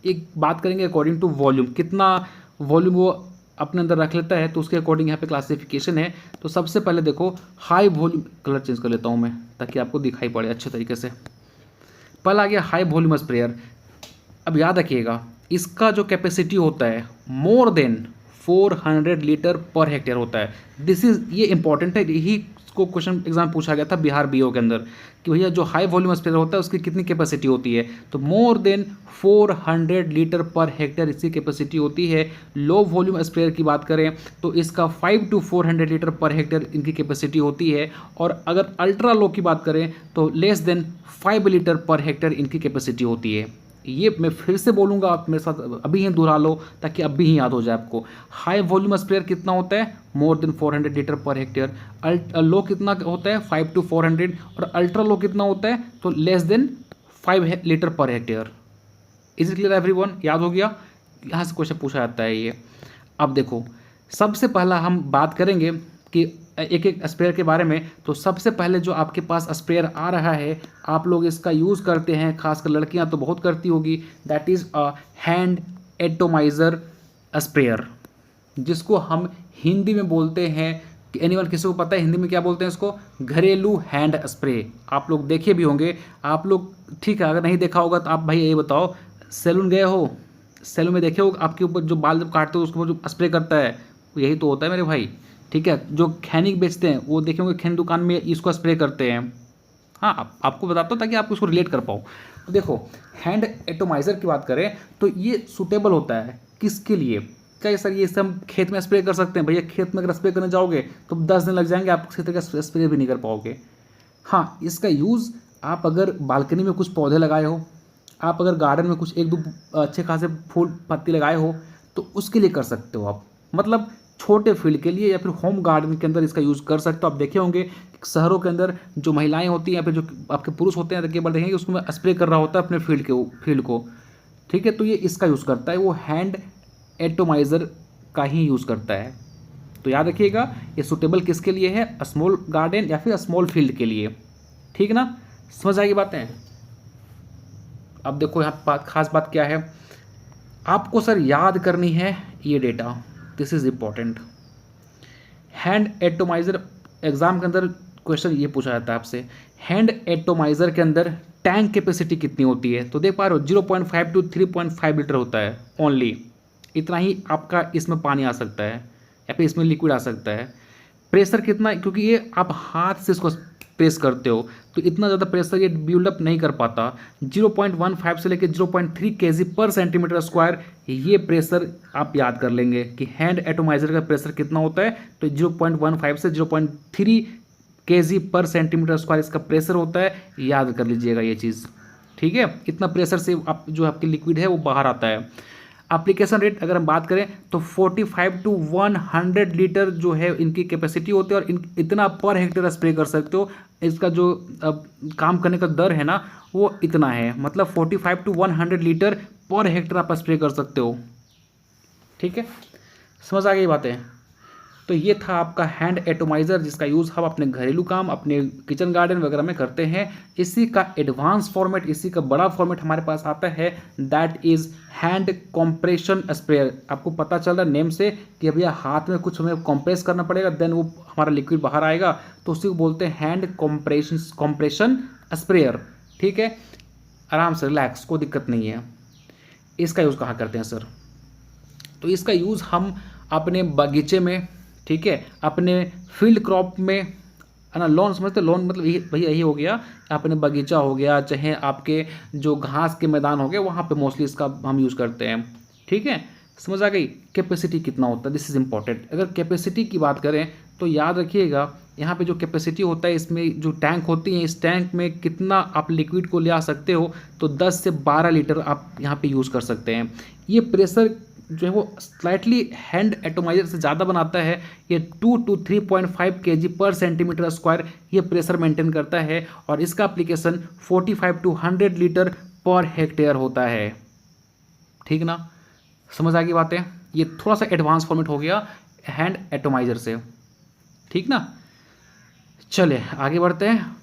एक बात करेंगे अकॉर्डिंग टू वॉल्यूम, कितना वॉल्यूम वो अपने अंदर रख लेता है, तो उसके अकॉर्डिंग यहाँ पे क्लासिफिकेशन है। तो सबसे पहले देखो हाई वॉल्यूम, कलर चेंज कर लेता हूँ मैं ताकि आपको दिखाई पड़े अच्छे तरीके से। पहला आ गया हाई वॉल्यूम स्प्रेयर। अब याद रखिएगा, इसका जो कैपेसिटी होता है more than 400 litre per hectare होता है। दिस इज, ये इंपॉर्टेंट है, यही को क्वेश्चन एग्जाम पूछा गया था बिहार BO के अंदर कि भैया जो हाई वॉल्यूम स्प्रेयर होता है उसकी कितनी कैपेसिटी होती है। तो more than 400 litre per hectare इसकी कैपेसिटी होती है। लो वॉल्यूम स्प्रेयर की बात करें तो इसका 5 to 400 लीटर पर हेक्टेयर इनकी कैपेसिटी होती है। और अगर अल्ट्रा लो की बात करें तो less than 5 litre per hectare इनकी कैपेसिटी होती है। ये मैं फिर से बोलूँगा, आप मेरे साथ अभी ही दोहरा लो ताकि अभी ही याद हो जाए आपको। हाई वॉल्यूम स्प्रेयर कितना होता है, more than 400 litre per hectare. लो कितना होता है, 5 to 400। और अल्ट्रा लो कितना होता है, तो less than 5 litre per hectare. Is it clear everyone, याद हो गया, यहाँ से क्वेश्चन पूछा जाता है ये। अब देखो, सबसे पहला हम बात करेंगे कि एक एक स्प्रेयर के बारे में। तो सबसे पहले जो आपके पास स्प्रेयर आ रहा है, आप लोग इसका यूज़ करते हैं, खासकर लड़कियां तो बहुत करती होगी, that is a hand atomiser sprayer, जिसको हम हिंदी में बोलते हैं, एनीवन किसी को पता है हिंदी में क्या बोलते हैं इसको, घरेलू हैंड स्प्रे। आप लोग देखे भी होंगे, आप लोग, ठीक है, अगर नहीं देखा होगा तो आप भाई ये बताओ, सैलून गए हो, सैलून में देखे हो आपके ऊपर जो बाल जब काटते हो उसके ऊपर जो स्प्रे करता है, यही तो होता है मेरे भाई, ठीक है। जो खैनिक बेचते हैं वो देखे होंगे, खैन दुकान में इसको स्प्रे करते हैं। हाँ, आपको बताता हूँ ताकि आप उसको रिलेट कर पाओ। तो देखो, हैंड एटोमाइज़र की बात करें तो ये सूटेबल होता है किसके लिए, क्या सर ये हम खेत में स्प्रे कर सकते हैं? भैया खेत में अगर स्प्रे करने जाओगे तो 10 दिन लग जाएंगे, आप किसी तरह का स्प्रे भी नहीं कर पाओगे। हाँ, इसका यूज़ आप अगर बालकनी में कुछ पौधे लगाए हो, आप अगर गार्डन में कुछ 1-2 अच्छे खासे फूल पत्ती लगाए हो तो उसके लिए कर सकते हो आप। मतलब छोटे फील्ड के लिए या फिर होम गार्डन के अंदर इसका यूज़ कर सकते हो। आप देखे होंगे शहरों के अंदर जो महिलाएं होती हैं या फिर जो आपके पुरुष होते हैं, तो केवल देखेंगे उसको स्प्रे कर रहा होता है अपने फील्ड को, ठीक है। तो ये इसका यूज़ करता है, वो हैंड एटोमाइज़र का ही यूज़ करता है। तो याद रखिएगा ये सूटेबल किसके लिए है, स्मॉल गार्डन या फिर स्मॉल फील्ड के लिए, ठीक ना। समझ आएगी बातें। अब देखो यहाँ खास बात क्या है, आपको सर याद करनी है ये data, this is important. Hand atomiser exam के अंदर क्वेश्चन ये पूछा जाता है आपसे, हैंड एटोमाइज़र के अंदर टैंक कैपेसिटी कितनी होती है, तो देख पा रहे हो 0.5 to 3.5 लीटर होता है ओनली, इतना ही आपका इसमें पानी आ सकता है या फिर इसमें लिक्विड आ सकता है। प्रेशर कितना, क्योंकि ये आप हाथ से इसको प्रेस करते हो तो इतना ज़्यादा प्रेशर ये बिल्डअप नहीं कर पाता। 0.15 से लेकर 0.3 kg पर सेंटीमीटर स्क्वायर, ये प्रेशर आप याद कर लेंगे कि हैंड एटोमाइज़र का प्रेशर कितना होता है, तो 0.15 से 0.3 kg पर सेंटीमीटर स्क्वायर इसका प्रेशर होता है, याद कर लीजिएगा ये चीज़, ठीक है। इतना प्रेशर से आप जो आपकी लिक्विड है वो बाहर आता है। एप्लीकेशन रेट अगर हम बात करें तो 45 to 100 लीटर जो है इनकी कैपेसिटी होती है, और इतना पर हेक्टेयर स्प्रे कर सकते हो। इसका जो काम करने का दर है ना वो इतना है, मतलब 45 to 100 लीटर पर हेक्टेयर आप स्प्रे कर सकते हो, ठीक है। समझ आ गई बातें। तो ये था आपका हैंड एटोमाइज़र, जिसका यूज़ हम अपने घरेलू काम, अपने किचन गार्डन वगैरह में करते हैं। इसी का एडवांस फॉर्मेट, इसी का बड़ा फॉर्मेट हमारे पास आता है, that is hand compression sprayer. आपको पता चल रहा है नेम से कि भैया हाथ में कुछ हमें कॉम्प्रेस करना पड़ेगा, देन वो हमारा लिक्विड बाहर आएगा, तो उसी को बोलते हैं हैंड कॉम्प्रेशन स्प्रेयर, ठीक है। आराम से रिलैक्स, कोई दिक्कत नहीं है। इसका यूज़ कहाँ करते हैं सर, तो इसका यूज़ हम अपने बगीचे में, ठीक है, अपने फील्ड क्रॉप में, है ना। लॉन समझते, लॉन मतलब भैया यही हो गया, अपने बगीचा हो गया, चाहे आपके जो घास के मैदान हो गए, वहाँ पे मोस्टली इसका हम यूज़ करते हैं, ठीक है। समझ आ गई। कैपेसिटी कितना होता है, दिस इज़ इम्पॉर्टेंट। अगर कैपेसिटी की बात करें तो याद रखिएगा यहाँ पे जो कैपेसिटी होता है, इसमें जो टैंक होती है, इस टैंक में कितना आप लिक्विड को ले आ सकते हो, तो 10 से 12 लीटर आप यहाँ पे यूज़ कर सकते हैं। ये प्रेशर जो है वो स्लाइटली हैंड एटोमाइज़र से ज़्यादा बनाता है, ये 2 to 3.5 kg पर सेंटीमीटर स्क्वायर ये प्रेशर मेंटेन करता है, और इसका application 45 to 100 litre per hectare होता है, ठीक ना। समझ आ गई बातें। ये थोड़ा सा एडवांस फॉर्मेट हो गया हैंड एटोमाइज़र से, ठीक ना। चले आगे बढ़ते हैं।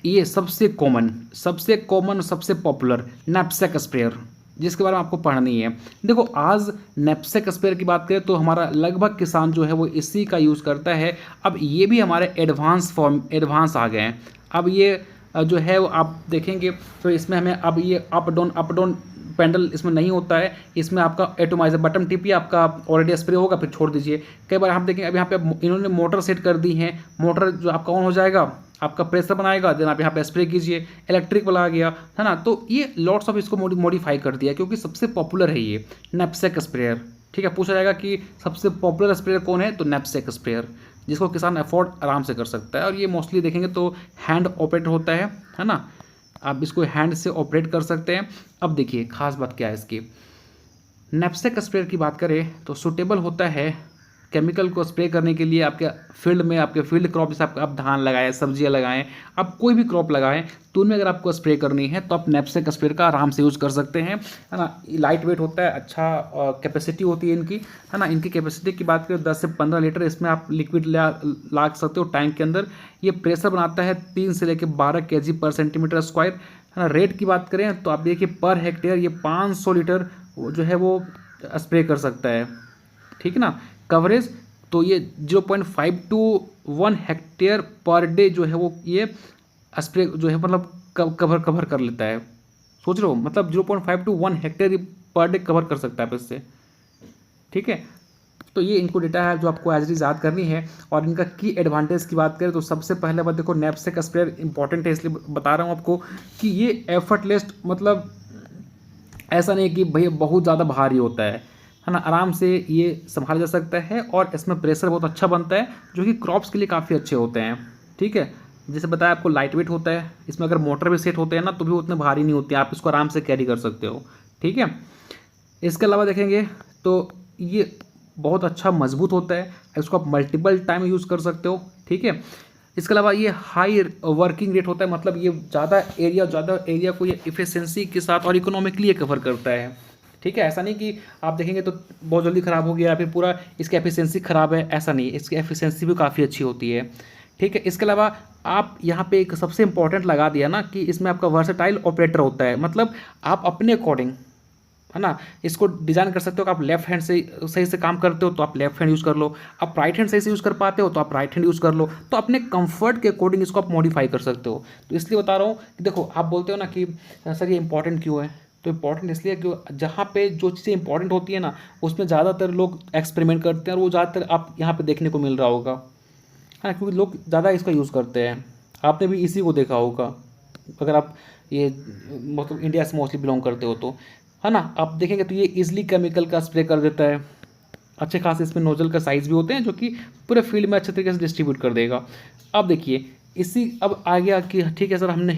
ये सबसे कॉमन, सबसे पॉपुलर नैपसैक स्प्रेयर, जिसके बारे में आपको पढ़नी है। देखो आज नैपसैक स्प्रेयर की बात करें तो हमारा लगभग किसान जो है वो इसी का यूज़ करता है। अब ये भी हमारे एडवांस आ गए हैं। अब ये जो है वो आप देखेंगे तो इसमें हमें अब ये अप डाउन पैडल इसमें नहीं होता है, इसमें आपका एटोमाइज़र बटन टिपिए, आपका ऑलरेडी स्प्रे होगा, फिर छोड़ दीजिए। कई बार हम देखेंगे अब यहाँ पे इन्होंने मोटर सेट कर दी है, मोटर जो आपका ऑन हो जाएगा, आपका प्रेशर बनाएगा, देन आप यहाँ पे स्प्रे कीजिए, इलेक्ट्रिक वाला आ गया, है ना। तो ये लॉट्स ऑफ इसको मॉडिफाई कर दिया, क्योंकि सबसे पॉपुलर है ये नैपसैक स्प्रेयर, ठीक है। पूछा जाएगा कि सबसे पॉपुलर स्प्रेयर कौन है, तो नैपसैक स्प्रेयर, जिसको किसान अफोर्ड आराम से कर सकता है। और ये मोस्टली देखेंगे तो हैंड ऑपरेट होता है ना, आप इसको हैंड से ऑपरेट कर सकते हैं। अब देखिए खास बात क्या है इसकी, नैपसैक स्प्रेयर की बात करें तो सूटेबल होता है केमिकल को स्प्रे करने के लिए आपके फील्ड में, आपके फील्ड क्रॉप, जैसे आप धान लगाएं, सब्जियां लगाएं, आप कोई भी क्रॉप लगाएं, तो उनमें अगर आपको स्प्रे करनी है तो आप नैपसैक स्प्रेयर का आराम से यूज़ कर सकते हैं, है ना। लाइट वेट होता है, अच्छा कैपेसिटी होती है इनकी, है ना। इनकी कैपेसिटी की बात करें 10 से 15 लीटर इसमें आप लिक्विड ला सकते हो टैंक के अंदर। ये प्रेशर बनाता है 3 से लेकर 12 kg पर सेंटीमीटर स्क्वायर, है ना। रेट की बात करें तो आप देखिए पर हेक्टेयर ये 500 लीटर जो है वो स्प्रे कर सकता है, ठीक ना। कवरेज तो ये 0.5 to 1 हेक्टेयर पर डे जो है वो ये स्प्रे जो है मतलब कवर कर लेता है। सोच रहे हो, मतलब 0.5 to 1 hectare per day cover कर सकता है इससे, ठीक है। तो ये इनको डेटा है जो आपको एज इट इज याद करनी है। और इनका की एडवांटेज की बात करें तो सबसे पहले बात देखो, नैपसैक स्प्रेयर इंपॉर्टेंट है इसलिए बता रहा हूँ आपको कि ये एफर्टलेस, मतलब ऐसा नहीं कि भैया बहुत ज़्यादा भारी होता है ना, आराम से ये संभाला जा सकता है। और इसमें प्रेशर बहुत अच्छा बनता है, जो कि क्रॉप्स के लिए काफ़ी अच्छे होते हैं, ठीक है। जैसे बताया आपको लाइट वेट होता है, इसमें अगर मोटर भी सेट होते हैं ना तो भी उतने भारी नहीं होते हैं, आप इसको आराम से कैरी कर सकते हो, ठीक है। इसके अलावा देखेंगे तो ये बहुत अच्छा मजबूत होता है, इसको आप मल्टीपल टाइम यूज़ कर सकते हो, ठीक है। इसके अलावा ये हाई वर्किंग रेट होता है, मतलब ये ज़्यादा एरिया को ये इफिशिएंसी के साथ और इकोनॉमिकली ये कवर करता है, ठीक है। ऐसा नहीं कि आप देखेंगे तो बहुत जल्दी ख़राब हो गया, फिर पूरा इसकी एफिशिएंसी ख़राब है, ऐसा नहीं, इसकी एफिशिएंसी भी काफ़ी अच्छी होती है, ठीक है। इसके अलावा आप यहाँ पे एक सबसे इंपॉर्टेंट लगा दिया ना कि इसमें आपका वर्सेटाइल ऑपरेटर होता है, मतलब आप अपने अकॉर्डिंग, है ना, इसको डिज़ाइन कर सकते हो कि आप लेफ्ट हैंड से सही से काम करते हो तो आप लेफ्ट हैंड यूज़ कर लो, आप राइट हैंड सही से यूज़ कर पाते हो तो आप राइट हैंड यूज़ कर लो, तो अपने कंफर्ट के अकॉर्डिंग इसको आप मॉडिफाई कर सकते हो। तो इसलिए बता रहा हूँ कि देखो, आप बोलते हो ना कि सर ये इंपॉर्टेंट क्यों है, तो इंपॉर्टेंट इसलिए कि जहाँ पे जो चीज़ें इंपॉर्टेंट होती है ना, उसमें ज़्यादातर लोग एक्सपेरिमेंट करते हैं और वो ज़्यादातर आप यहाँ पर देखने को मिल रहा होगा, हाँ, क्योंकि लोग ज़्यादा इसका यूज़ करते हैं। आपने भी इसी को देखा होगा अगर आप ये मतलब इंडिया से मोस्टली बिलोंग करते हो तो, है ना। आप देखेंगे तो ये इजीली केमिकल का स्प्रे कर देता है, अच्छे खास इसमें नोजल का साइज़ भी होते हैं जो कि पूरे फील्ड में अच्छे तरीके से डिस्ट्रीब्यूट कर देगा। अब देखिए अब आ गया कि ठीक है सर, हमने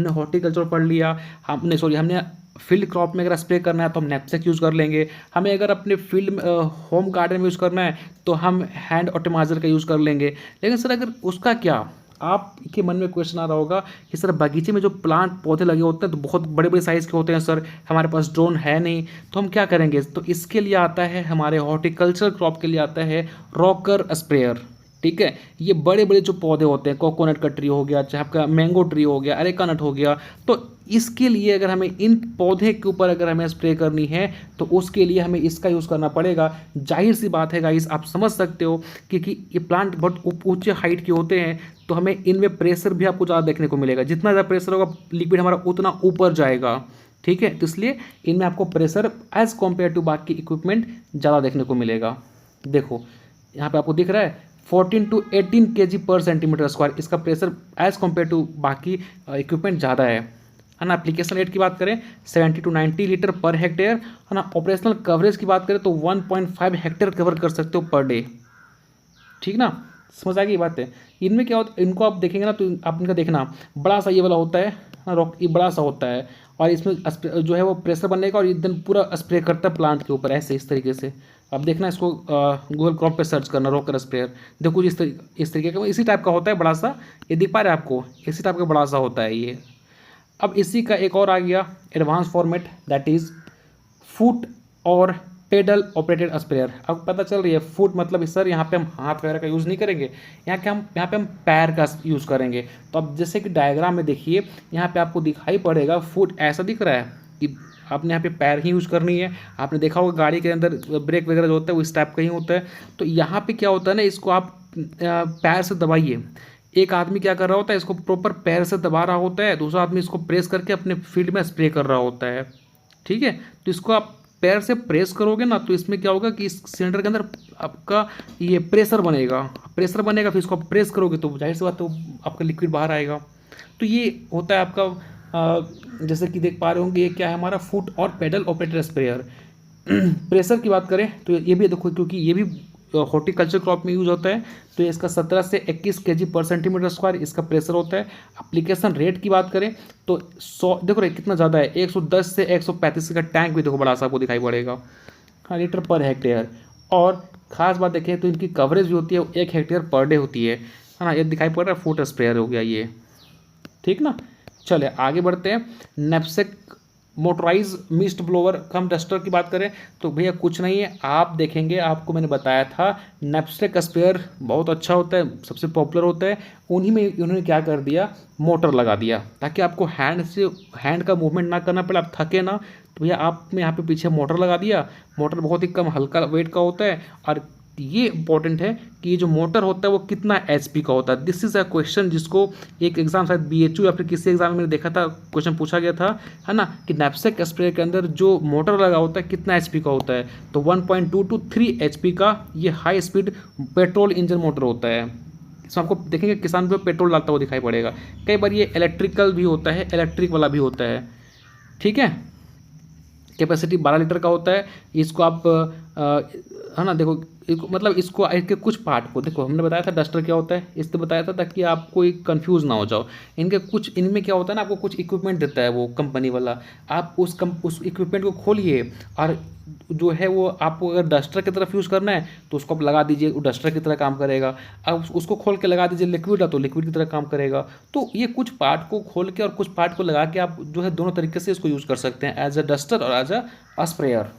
हॉर्टिकल्चर पढ़ लिया, हमने फील्ड क्रॉप में अगर स्प्रे करना है तो हम नैपसेक यूज़ कर लेंगे, हमें अगर अपने फील्ड में होम गार्डन में यूज़ करना है तो हम हैंड ऑटोमाइजर का यूज़ कर लेंगे। लेकिन सर अगर उसका क्या, आपके मन में क्वेश्चन आ रहा होगा कि सर बगीचे में जो प्लांट पौधे लगे होते हैं तो बहुत बड़े बड़े साइज़ के होते हैं सर, हमारे पास ड्रोन है नहीं, तो हम क्या करेंगे। तो इसके लिए आता है हमारे हॉर्टिकल्चर क्रॉप के लिए आता है रॉकर स्प्रेयर, ठीक है। ये बड़े बड़े जो पौधे होते हैं, कोकोनट का ट्री हो गया, चाहे आपका मैंगो ट्री हो गया, अरेका नट हो गया, तो इसके लिए अगर हमें इन पौधे के ऊपर अगर हमें स्प्रे करनी है तो उसके लिए हमें इसका यूज़ करना पड़ेगा। जाहिर सी बात है गाइस, आप समझ सकते हो क्योंकि ये प्लांट बहुत ऊंचे हाइट के होते हैं, तो हमें इनमें प्रेशर भी आपको ज़्यादा देखने को मिलेगा, जितना ज़्यादा प्रेशर होगा लिक्विड हमारा उतना ऊपर जाएगा, ठीक है। तो इसलिए इनमें आपको प्रेशर एज़ कम्पेयर टू बाकी इक्विपमेंट ज़्यादा देखने को मिलेगा। देखो यहाँ पे आपको दिख रहा है 14 to 18 kg पर सेंटीमीटर स्क्वायर, इसका प्रेशर एज़ कम्पेयर टू बाकी इक्विपमेंट ज़्यादा है ना। एप्लीकेशन रेट की बात करें 70 to 90 लीटर पर हेक्टेयर, है ना। ऑपरेशनल कवरेज की बात करें तो 1.5 हेक्टेयर कवर कर सकते हो पर डे, ठीक ना। समझ आ गई बात है। इनमें क्या होता है, इनको आप देखेंगे ना तो आप इनका देखना बड़ा सा ये वाला होता है, रॉक ये बड़ा सा होता है, और इसमें जो है वो प्रेशर बनने का और एकदम पूरा स्प्रे करता है प्लांट के ऊपर, ऐसे इस तरीके से। आप देखना इसको गूगल क्रॉप पे सर्च करना रॉकर स्प्रेयर, देखो इस तरीके का इसी टाइप का होता है बड़ा सा, ये दिख पा रहा है आपको, इसी टाइप का बड़ा सा होता है ये। अब इसी का एक और आ गया advance format, that is foot और पेडल ऑपरेटेड स्प्रेयर। अब पता चल रही है, फुट मतलब सर यहाँ पे हम हाथ वगैरह का यूज़ नहीं करेंगे, यहाँ पे हम पैर का यूज़ करेंगे। तो अब जैसे कि डायग्राम में देखिए, यहाँ पे आपको दिखाई पड़ेगा फुट ऐसा दिख रहा है कि आपने यहाँ पे पैर ही यूज़ करनी है। आपने देखा होगा गाड़ी के अंदर ब्रेक वगैरह जो होता है वो इस टाइप का ही होता है। तो यहाँ पे क्या होता है ना, इसको आप पैर से दबाइए। एक आदमी क्या कर रहा होता है, इसको प्रॉपर पैर से दबा रहा होता है, दूसरा आदमी इसको प्रेस करके अपने फील्ड में स्प्रे कर रहा होता है, ठीक है। तो इसको आप पैर से प्रेस करोगे ना तो इसमें क्या होगा कि इस सिलेंडर के अंदर आपका ये प्रेशर बनेगा, फिर इसको आप प्रेस करोगे तो जाहिर सी बात है आपका लिक्विड बाहर आएगा। तो ये होता है आपका जैसे कि देख पा रहे होंगे, ये क्या है हमारा फुट और पेडल ऑपरेटेड स्प्रेयर। प्रेशर की बात करें तो ये भी देखो, क्योंकि ये भी हॉर्टिकल्चर क्रॉप में यूज़ होता है, तो इसका 17 से 21 kg पर सेंटीमीटर स्क्वायर इसका प्रेशर होता है। एप्लीकेशन रेट की बात करें तो 100, देखो कितना ज़्यादा है, 110 से 135 का टैंक भी देखो बड़ा सा आपको दिखाई पड़ेगा, हाँ, लीटर पर हेक्टेयर। और ख़ास बात देखें तो इनकी कवरेज भी होती है 1 हेक्टेयर पर डे होती है ना। ये दिखाई पड़ रहा है फुट स्प्रेयर हो गया ये, ठीक ना। चले आगे बढ़ते हैं। नैपसेक मोटराइज मिस्ट ब्लोवर कम डस्टर की बात करें तो भैया कुछ नहीं है, आप देखेंगे, आपको मैंने बताया था नैपसेक स्प्रेयर बहुत अच्छा होता है, सबसे पॉपुलर होता है। उन्हीं में उन्होंने क्या कर दिया, मोटर लगा दिया ताकि आपको हैंड का मूवमेंट ना करना पड़े, आप थके ना। तो भैया आपने यहाँ पे पीछे मोटर लगा दिया, मोटर बहुत ही कम हल्का वेट का होता है। और ये इंपॉर्टेंट है कि ये जो मोटर होता है वो कितना एचपी का होता है। दिस इज़ अ क्वेश्चन जिसको एक एग्जाम शायद बीएचयू या फिर किसी एग्जाम में मैंने देखा था, क्वेश्चन पूछा गया था, है ना, कि नैपसेक स्प्रे के अंदर जो मोटर लगा होता है कितना एचपी का होता है। तो 1.2 to 3 एचपी का ये high speed petrol engine motor होता है। इसमें आपको देखेंगे किसान पे पेट्रोल डालता हुआ दिखाई पड़ेगा। कई बार ये इलेक्ट्रिकल भी होता है, इलेक्ट्रिक वाला भी होता है, ठीक है। कैपेसिटी 12 लीटर का होता है। इसको आप है ना। देखो मतलब इसको इसके कुछ पार्ट को देखो, हमने बताया था डस्टर क्या होता है, इसने बताया था ताकि आप कोई कंफ्यूज ना हो जाओ। इनके कुछ इनमें क्या होता है ना, आपको कुछ इक्विपमेंट देता है वो कंपनी वाला, आप उस इक्विपमेंट को खोलिए और जो है वो आपको अगर डस्टर की तरफ यूज़ करना है तो उसको आप लगा दीजिए, वो डस्टर की तरह काम करेगा। अब उसको खोल के लगा दीजिए लिक्विड है तो लिक्विड की तरह काम करेगा। तो ये कुछ पार्ट को खोल के और कुछ पार्ट को लगा के आप जो है दोनों तरीके से इसको यूज़ कर सकते हैं, एज अ डस्टर और एज अ स्प्रेयर।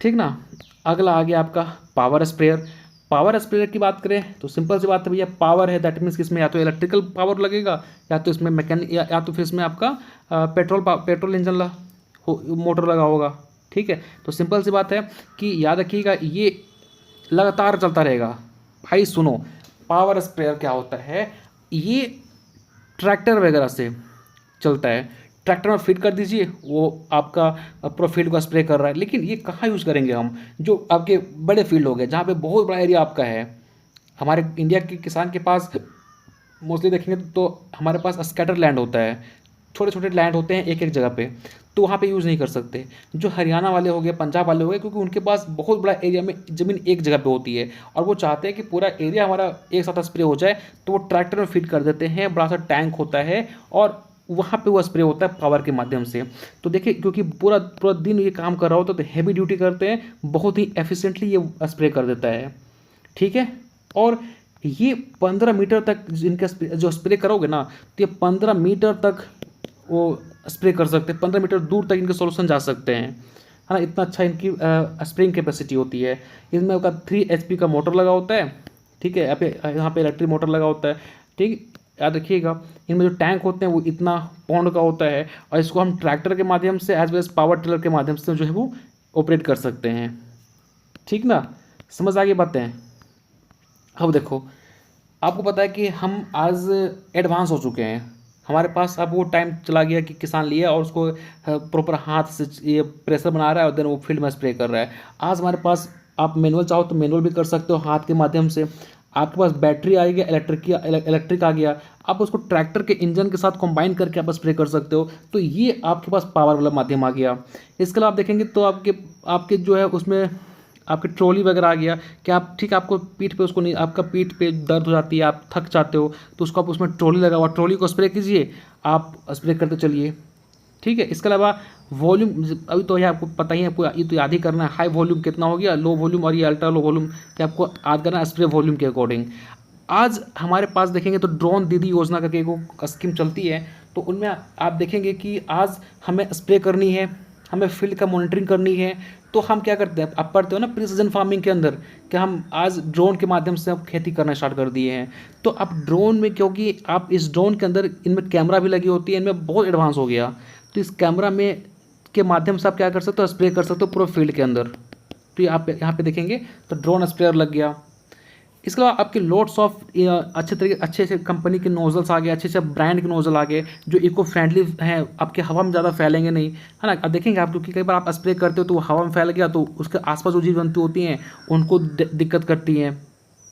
ठीक ना। अगला आ गया आपका पावर स्प्रेयर। पावर स्प्रेयर की बात करें तो सिंपल सी बात है भैया, पावर है दैट मीन्स कि इसमें या तो इलेक्ट्रिकल पावर लगेगा या तो इसमें मैकेनिक या तो फिर इसमें आपका पेट्रोल इंजन मोटर लगा होगा। ठीक है, तो सिंपल सी बात है कि याद रखिएगा ये लगातार चलता रहेगा। भाई सुनो, पावर स्प्रेयर क्या होता है, ये ट्रैक्टर वगैरह से चलता है। ट्रैक्टर में फिट कर दीजिए, वो आपका पूरा फील्ड को स्प्रे कर रहा है। लेकिन ये कहाँ यूज़ करेंगे हम, जो आपके बड़े फील्ड हो गए जहाँ पे बहुत बड़ा एरिया आपका है। हमारे इंडिया के किसान के पास मोस्टली देखेंगे तो हमारे पास स्कैटर लैंड होता है, छोटे छोटे लैंड होते हैं एक एक जगह पे, तो वहाँ पे यूज़ नहीं कर सकते। जो हरियाणा वाले हो गए, पंजाब वाले हो गए, क्योंकि उनके पास बहुत बड़ा एरिया में ज़मीन एक जगह पे होती है और वो चाहते हैं कि पूरा एरिया हमारा एक साथ स्प्रे हो जाए, तो वो ट्रैक्टर में फिट कर देते हैं। बड़ा सा टैंक होता है और वहाँ पे वो स्प्रे होता है पावर के माध्यम से। तो देखिए, क्योंकि पूरा पूरा दिन ये काम कर रहा होता है तो हैवी ड्यूटी करते हैं, बहुत ही एफिशिएंटली ये स्प्रे कर देता है। ठीक है, और ये 15 मीटर तक इनका जो स्प्रे करोगे ना, तो ये 15 मीटर तक वो स्प्रे कर सकते हैं, 15 मीटर दूर तक इनके सॉल्यूशन जा सकते हैं, है ना। इतना अच्छा इनकी स्प्रेइंग कैपेसिटी होती है। इसमें उसका 3 HP का मोटर लगा होता है। ठीक है, यहाँ पे इलेक्ट्रिक मोटर लगा होता है। ठीक, याद रखिएगा इनमें जो टैंक होते हैं वो इतना पाउंड का होता है और इसको हम ट्रैक्टर के माध्यम से as well as power tiller के माध्यम से जो है वो ऑपरेट कर सकते हैं। ठीक ना, समझ आ गई बातें। अब देखो, आपको पता है कि हम आज एडवांस हो चुके हैं। हमारे पास अब वो टाइम चला गया कि किसान लिया और उसको प्रॉपर हाथ से ये प्रेशर बना रहा है और देन वो फील्ड में स्प्रे कर रहा है। आज हमारे पास आप मैनुअल चाहो तो मैनुअल भी कर सकते हो हाथ के माध्यम से। आपके पास बैटरी आ गया, इलेक्ट्रिक आ गया, आप उसको ट्रैक्टर के इंजन के साथ कंबाइन करके आप स्प्रे कर सकते हो। तो ये आपके पास पावर वाला माध्यम आ गया। इसके अलावा आप देखेंगे तो आपके आपके जो है उसमें आपकी ट्रॉली वगैरह आ गया कि आप ठीक, आपको पीठ पे उसको नहीं, आपका पीठ पे दर्द हो जाती है, आप थक जाते हो, तो उसको आप उसमें ट्रॉली लगा हुआ, ट्रॉली को स्प्रे कीजिए, आप स्प्रे करते चलिए। ठीक है, इसके अलावा वॉल्यूम, अभी तो ये आपको पता ही है, आपको ये तो याद ही करना है हाई वॉल्यूम कितना हो गया, लो वॉल्यूम और ये अल्ट्रा लो वॉल्यूम, कि आपको याद करना है स्प्रे वॉल्यूम के अकॉर्डिंग। आज हमारे पास देखेंगे तो ड्रोन दीदी योजना करके एक स्कीम चलती है, तो उनमें आप देखेंगे कि आज हमें स्प्रे करनी है, हमें फील्ड का मॉनिटरिंग करनी है, तो हम क्या करते हैं, आप पढ़ते हो ना प्रिसीजन फार्मिंग के अंदर, कि हम आज ड्रोन के माध्यम से अब खेती करना स्टार्ट कर दिए हैं। तो अब ड्रोन में, क्योंकि आप इस ड्रोन के अंदर इनमें कैमरा भी लगी होती है, इनमें बहुत एडवांस हो गया, तो इस कैमरा में के माध्यम से आप क्या कर सकते हो, स्प्रे कर सकते हो पूरे फील्ड के अंदर। तो यहाँ पे देखेंगे तो ड्रोन स्प्रेयर लग गया। इसके अलावा आपके लोड्स ऑफ अच्छे से कंपनी के नोजल्स आ गए, अच्छे से ब्रांड के नोजल आ गए जो इको फ्रेंडली हैं, आपके हवा में ज़्यादा फैलेंगे नहीं, है ना। अब देखेंगे आप, क्योंकि कई बार आप स्प्रे करते हो तो वो हवा में फैल गया तो उसके आसपास जो जीव जंतु होती हैं उनको दिक्कत करती हैं।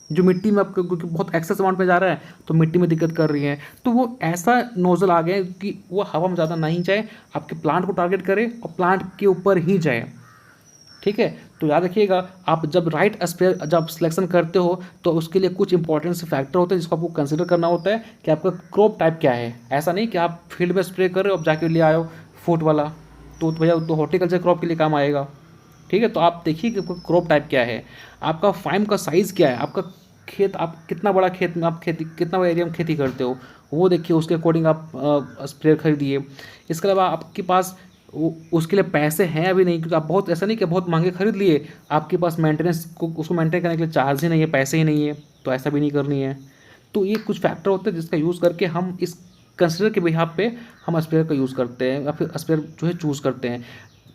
जो मिट्टी में आपको, क्योंकि बहुत एक्सेस अमाउंट में जा रहा है तो मिट्टी में दिक्कत कर रही है, तो वो ऐसा नोजल आ गया कि वो हवा में ज़्यादा नहीं जाए, आपके प्लांट को टारगेट करे और प्लांट के ऊपर ही जाए। ठीक है, तो याद रखिएगा, आप जब राइट स्प्रे जब सिलेक्शन करते हो तो उसके लिए कुछ इंपॉर्टेंट से फैक्टर होते हैं जिसको आपको कंसिडर करना होता है कि आपका क्रॉप टाइप क्या है। ऐसा नहीं कि आप फील्ड में स्प्रे कर रहे हो, अब जाके ले आए हो फूट वाला, तो भैया तो हॉर्टिकल्चर क्रॉप के लिए काम आएगा। ठीक है, तो आप देखिए कि आपका क्रॉप टाइप क्या है, आपका फार्म का साइज़ क्या है, आपका खेत, आप कितना बड़ा खेत में आप खेती, कितना बड़ा एरिया में खेती करते हो, वो देखिए, उसके अकॉर्डिंग आप स्प्रे खरीदिए। इसके अलावा आपके पास उसके लिए पैसे हैं अभी नहीं, क्योंकि आप बहुत, ऐसा नहीं कि बहुत महंगे खरीद लिए, आपके पास मेंटेनेंस को, उसको मेंटेन करने के लिए चार्ज ही नहीं है, पैसे ही नहीं है, तो ऐसा भी नहीं करनी है। तो ये कुछ फैक्टर होते हैं जिसका यूज़ करके हम इस कंसिडर के बिहाफ पे हम स्प्रेयर का यूज़ करते हैं या फिर स्प्रेयर जो है चूज़ करते हैं।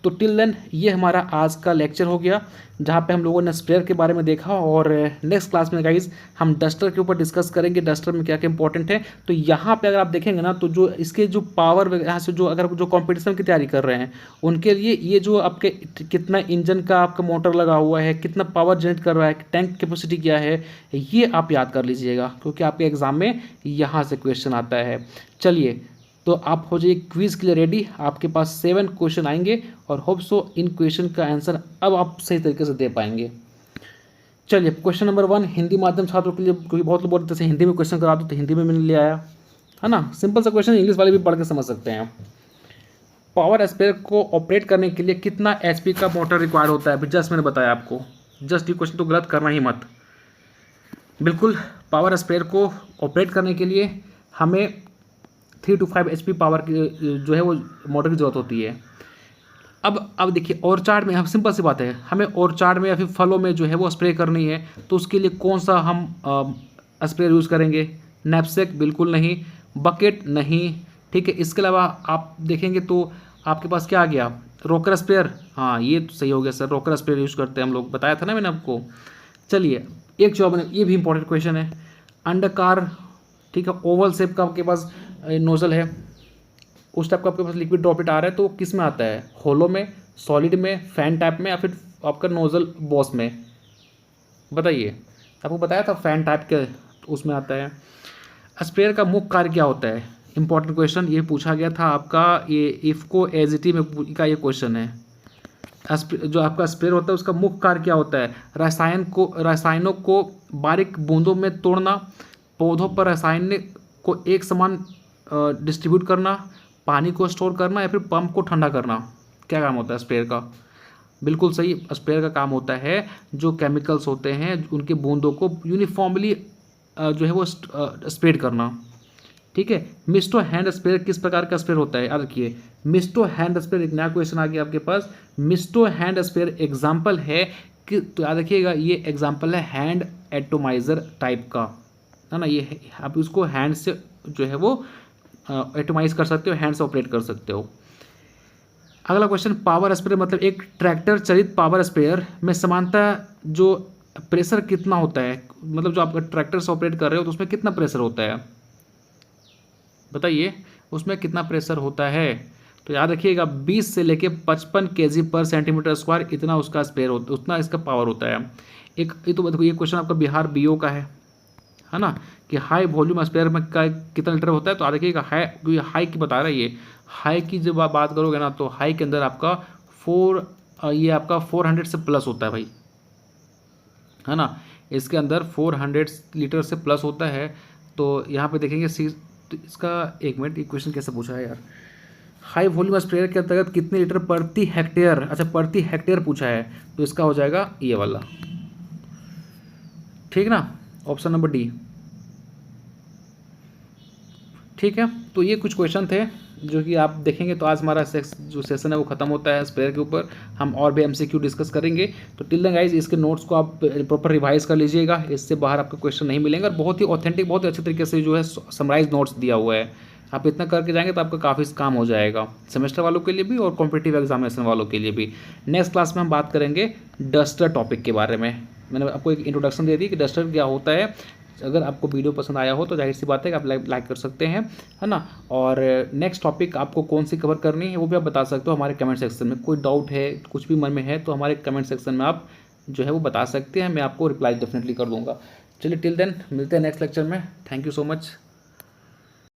तो टिल देन ये हमारा आज का लेक्चर हो गया, जहाँ पे हम लोगों ने स्प्रेयर के बारे में देखा, और नेक्स्ट क्लास में गाइज हम डस्टर के ऊपर डिस्कस करेंगे, डस्टर में क्या क्या इंपॉर्टेंट है। तो यहाँ पे अगर आप देखेंगे ना, तो जो इसके जो पावर यहाँ से जो अगर जो कंपटीशन की तैयारी कर रहे हैं उनके लिए ये जो आपके कितना इंजन का आपका मोटर लगा हुआ है, कितना पावर जनरेट कर रहा है, टैंक कैपेसिटी क्या है, ये आप याद कर लीजिएगा, क्योंकि आपके एग्जाम में यहाँ से क्वेश्चन आता है। चलिए, तो आप हो जाइए क्विज़ के लिए रेडी। आपके पास 7 क्वेश्चन आएंगे और होप सो इन क्वेश्चन का आंसर अब आप सही तरीके से दे पाएंगे। चलिए क्वेश्चन नंबर 1 हिंदी माध्यम छात्रों के लिए, क्योंकि बहुत लोग बोलते हैं हिंदी में क्वेश्चन करा दो, तो हिंदी में मैंने ले आया है ना। सिंपल सा क्वेश्चन, इंग्लिश वाले भी पढ़ के समझ सकते हैं। पावर स्पेयर को ऑपरेट करने के लिए कितना एचपी का मोटर रिक्वायर्ड होता है? जस्ट मैंने बताया आपको, जस्ट ये क्वेश्चन तो गलत करना ही मत। बिल्कुल, पावर स्पेयर को ऑपरेट करने के लिए हमें 3 to 5 एचपी पावर की जो है वो मोटर की ज़रूरत होती है। अब देखिए ऑर्चार्ड में, हम सिंपल सी बात है, हमें ऑर्चार्ड में या फिर फलों में जो है वो स्प्रे करनी है, तो उसके लिए कौन सा हम स्प्रेयर यूज़ करेंगे? नैपसेक बिल्कुल नहीं, बकेट नहीं, ठीक है। इसके अलावा आप देखेंगे तो आपके पास क्या आ गया? रोकर स्प्रेयर, हाँ ये तो सही हो गया सर, रोकर स्प्रेयर यूज़ करते हैं हम लोग, बताया था ना मैंने आपको। चलिए एक जवाब ने, ये भी इंपॉर्टेंट क्वेश्चन है। अंडाकार, ठीक है, ओवल शेप का आपके पास नोजल है, उस टाइप का आपके पास लिक्विड ड्रॉपलेट आ रहा है, तो किस में आता है? होलो में, सॉलिड में, फैन टाइप में, या फिर आपका नोजल बॉस में? बताइए, आपको बताया था फैन टाइप के उसमें आता है। स्प्रेयर का मुख्य कार्य क्या होता है? इंपॉर्टेंट क्वेश्चन, ये पूछा गया था आपका, ये इफ़को एजीटी में का ये क्वेश्चन है। जो आपका स्प्रेयर होता है उसका मुख्य कार्य क्या होता है? रसायनों को बारीक बूंदों में तोड़ना, पौधों पर रसायन को एक समान डिस्ट्रीब्यूट करना, पानी को स्टोर करना, या फिर पंप को ठंडा करना। क्या काम होता है स्प्रेयर का? बिल्कुल सही, स्प्रेयर का काम होता है जो केमिकल्स होते हैं उनके बूंदों को यूनिफॉर्मली जो है वो स्प्रेड करना, ठीक है। मिस्टो हैंड स्प्रेयर किस प्रकार का स्प्रेयर होता है? याद रखिए, मिस्टो हैंड स्प्रेयर, एक नया क्वेश्चन आ गया आपके पास। मिस्टो हैंड स्प्रेयर एग्जाम्पल है कि, तो याद रखिएगा ये एग्जाम्पल है हैंड एटोमाइजर टाइप का, है ना। ये आप इसको हैंड से जो है वो एटोमाइज कर सकते हो, हैंड से ऑपरेट कर सकते हो। अगला क्वेश्चन, पावर स्प्रेयर मतलब एक ट्रैक्टर चालित पावर स्प्रेयर में सामान्यतः जो प्रेशर कितना होता है? मतलब जो आप ट्रैक्टर से ऑपरेट कर रहे हो तो उसमें कितना प्रेशर होता है? बताइए उसमें कितना प्रेशर होता है? तो याद रखिएगा 20 से लेके 55 kg पर सेंटीमीटर स्क्वायर, इतना उसका स्प्रेयर होता, उतना इसका पावर होता है। एक ये तो देखो, ये क्वेश्चन आपका बिहार बीओ का है ना, कि हाई वॉल्यूम स्प्रेयर में का कितना लीटर होता है? तो याद रखिएगा हाई, क्योंकि हाई की बता रहा है ये, हाई की जब आप बात करोगे ना, तो हाई के अंदर आपका ये आपका 400 से प्लस होता है भाई, है ना। इसके अंदर 400 लीटर से प्लस होता है। तो यहाँ पे देखेंगे तो इसका, एक मिनट, ये क्वेश्चन कैसे पूछा है यार? हाई वॉल्यूम स्प्रेयर के अंतर्गत कितने लीटर प्रति हेक्टेयर, अच्छा प्रति हेक्टेयर पूछा है, तो इसका हो जाएगा ये वाला, ठीक ना, ऑप्शन नंबर डी, ठीक है। तो ये कुछ क्वेश्चन थे जो कि आप देखेंगे तो आज हमारा जो सेशन है वो खत्म होता है स्प्रेयर के ऊपर। हम और भी एमसीक्यू डिस्कस करेंगे। तो टिल देन गाइस, इसके नोट्स को आप प्रॉपर रिवाइज कर लीजिएगा, इससे बाहर आपको क्वेश्चन नहीं मिलेंगे, और बहुत ही ऑथेंटिक, बहुत ही अच्छे तरीके से जो है समराइज नोट्स दिया हुआ है। आप इतना करके जाएंगे तो आपका काफ़ी काम हो जाएगा, सेमेस्टर वालों के लिए भी और कॉम्पिटिटिव एग्जामिनेशन वालों के लिए भी। नेक्स्ट क्लास में हम बात करेंगे डस्टर टॉपिक के बारे में। मैंने आपको एक इंट्रोडक्शन दे दी कि डस्टर क्या होता है। अगर आपको वीडियो पसंद आया हो तो जाहिर सी बात है कि आप लाइक कर सकते हैं, है ना। और नेक्स्ट टॉपिक आपको कौन सी कवर करनी है वो भी आप बता सकते हो हमारे कमेंट सेक्शन में। कोई डाउट है, कुछ भी मन में है, तो हमारे कमेंट सेक्शन में आप जो है वो बता सकते हैं, मैं आपको रिप्लाई डेफिनेटली कर दूंगा। चलिए टिल देन मिलते हैं नेक्स्ट लेक्चर में। Thank you so much.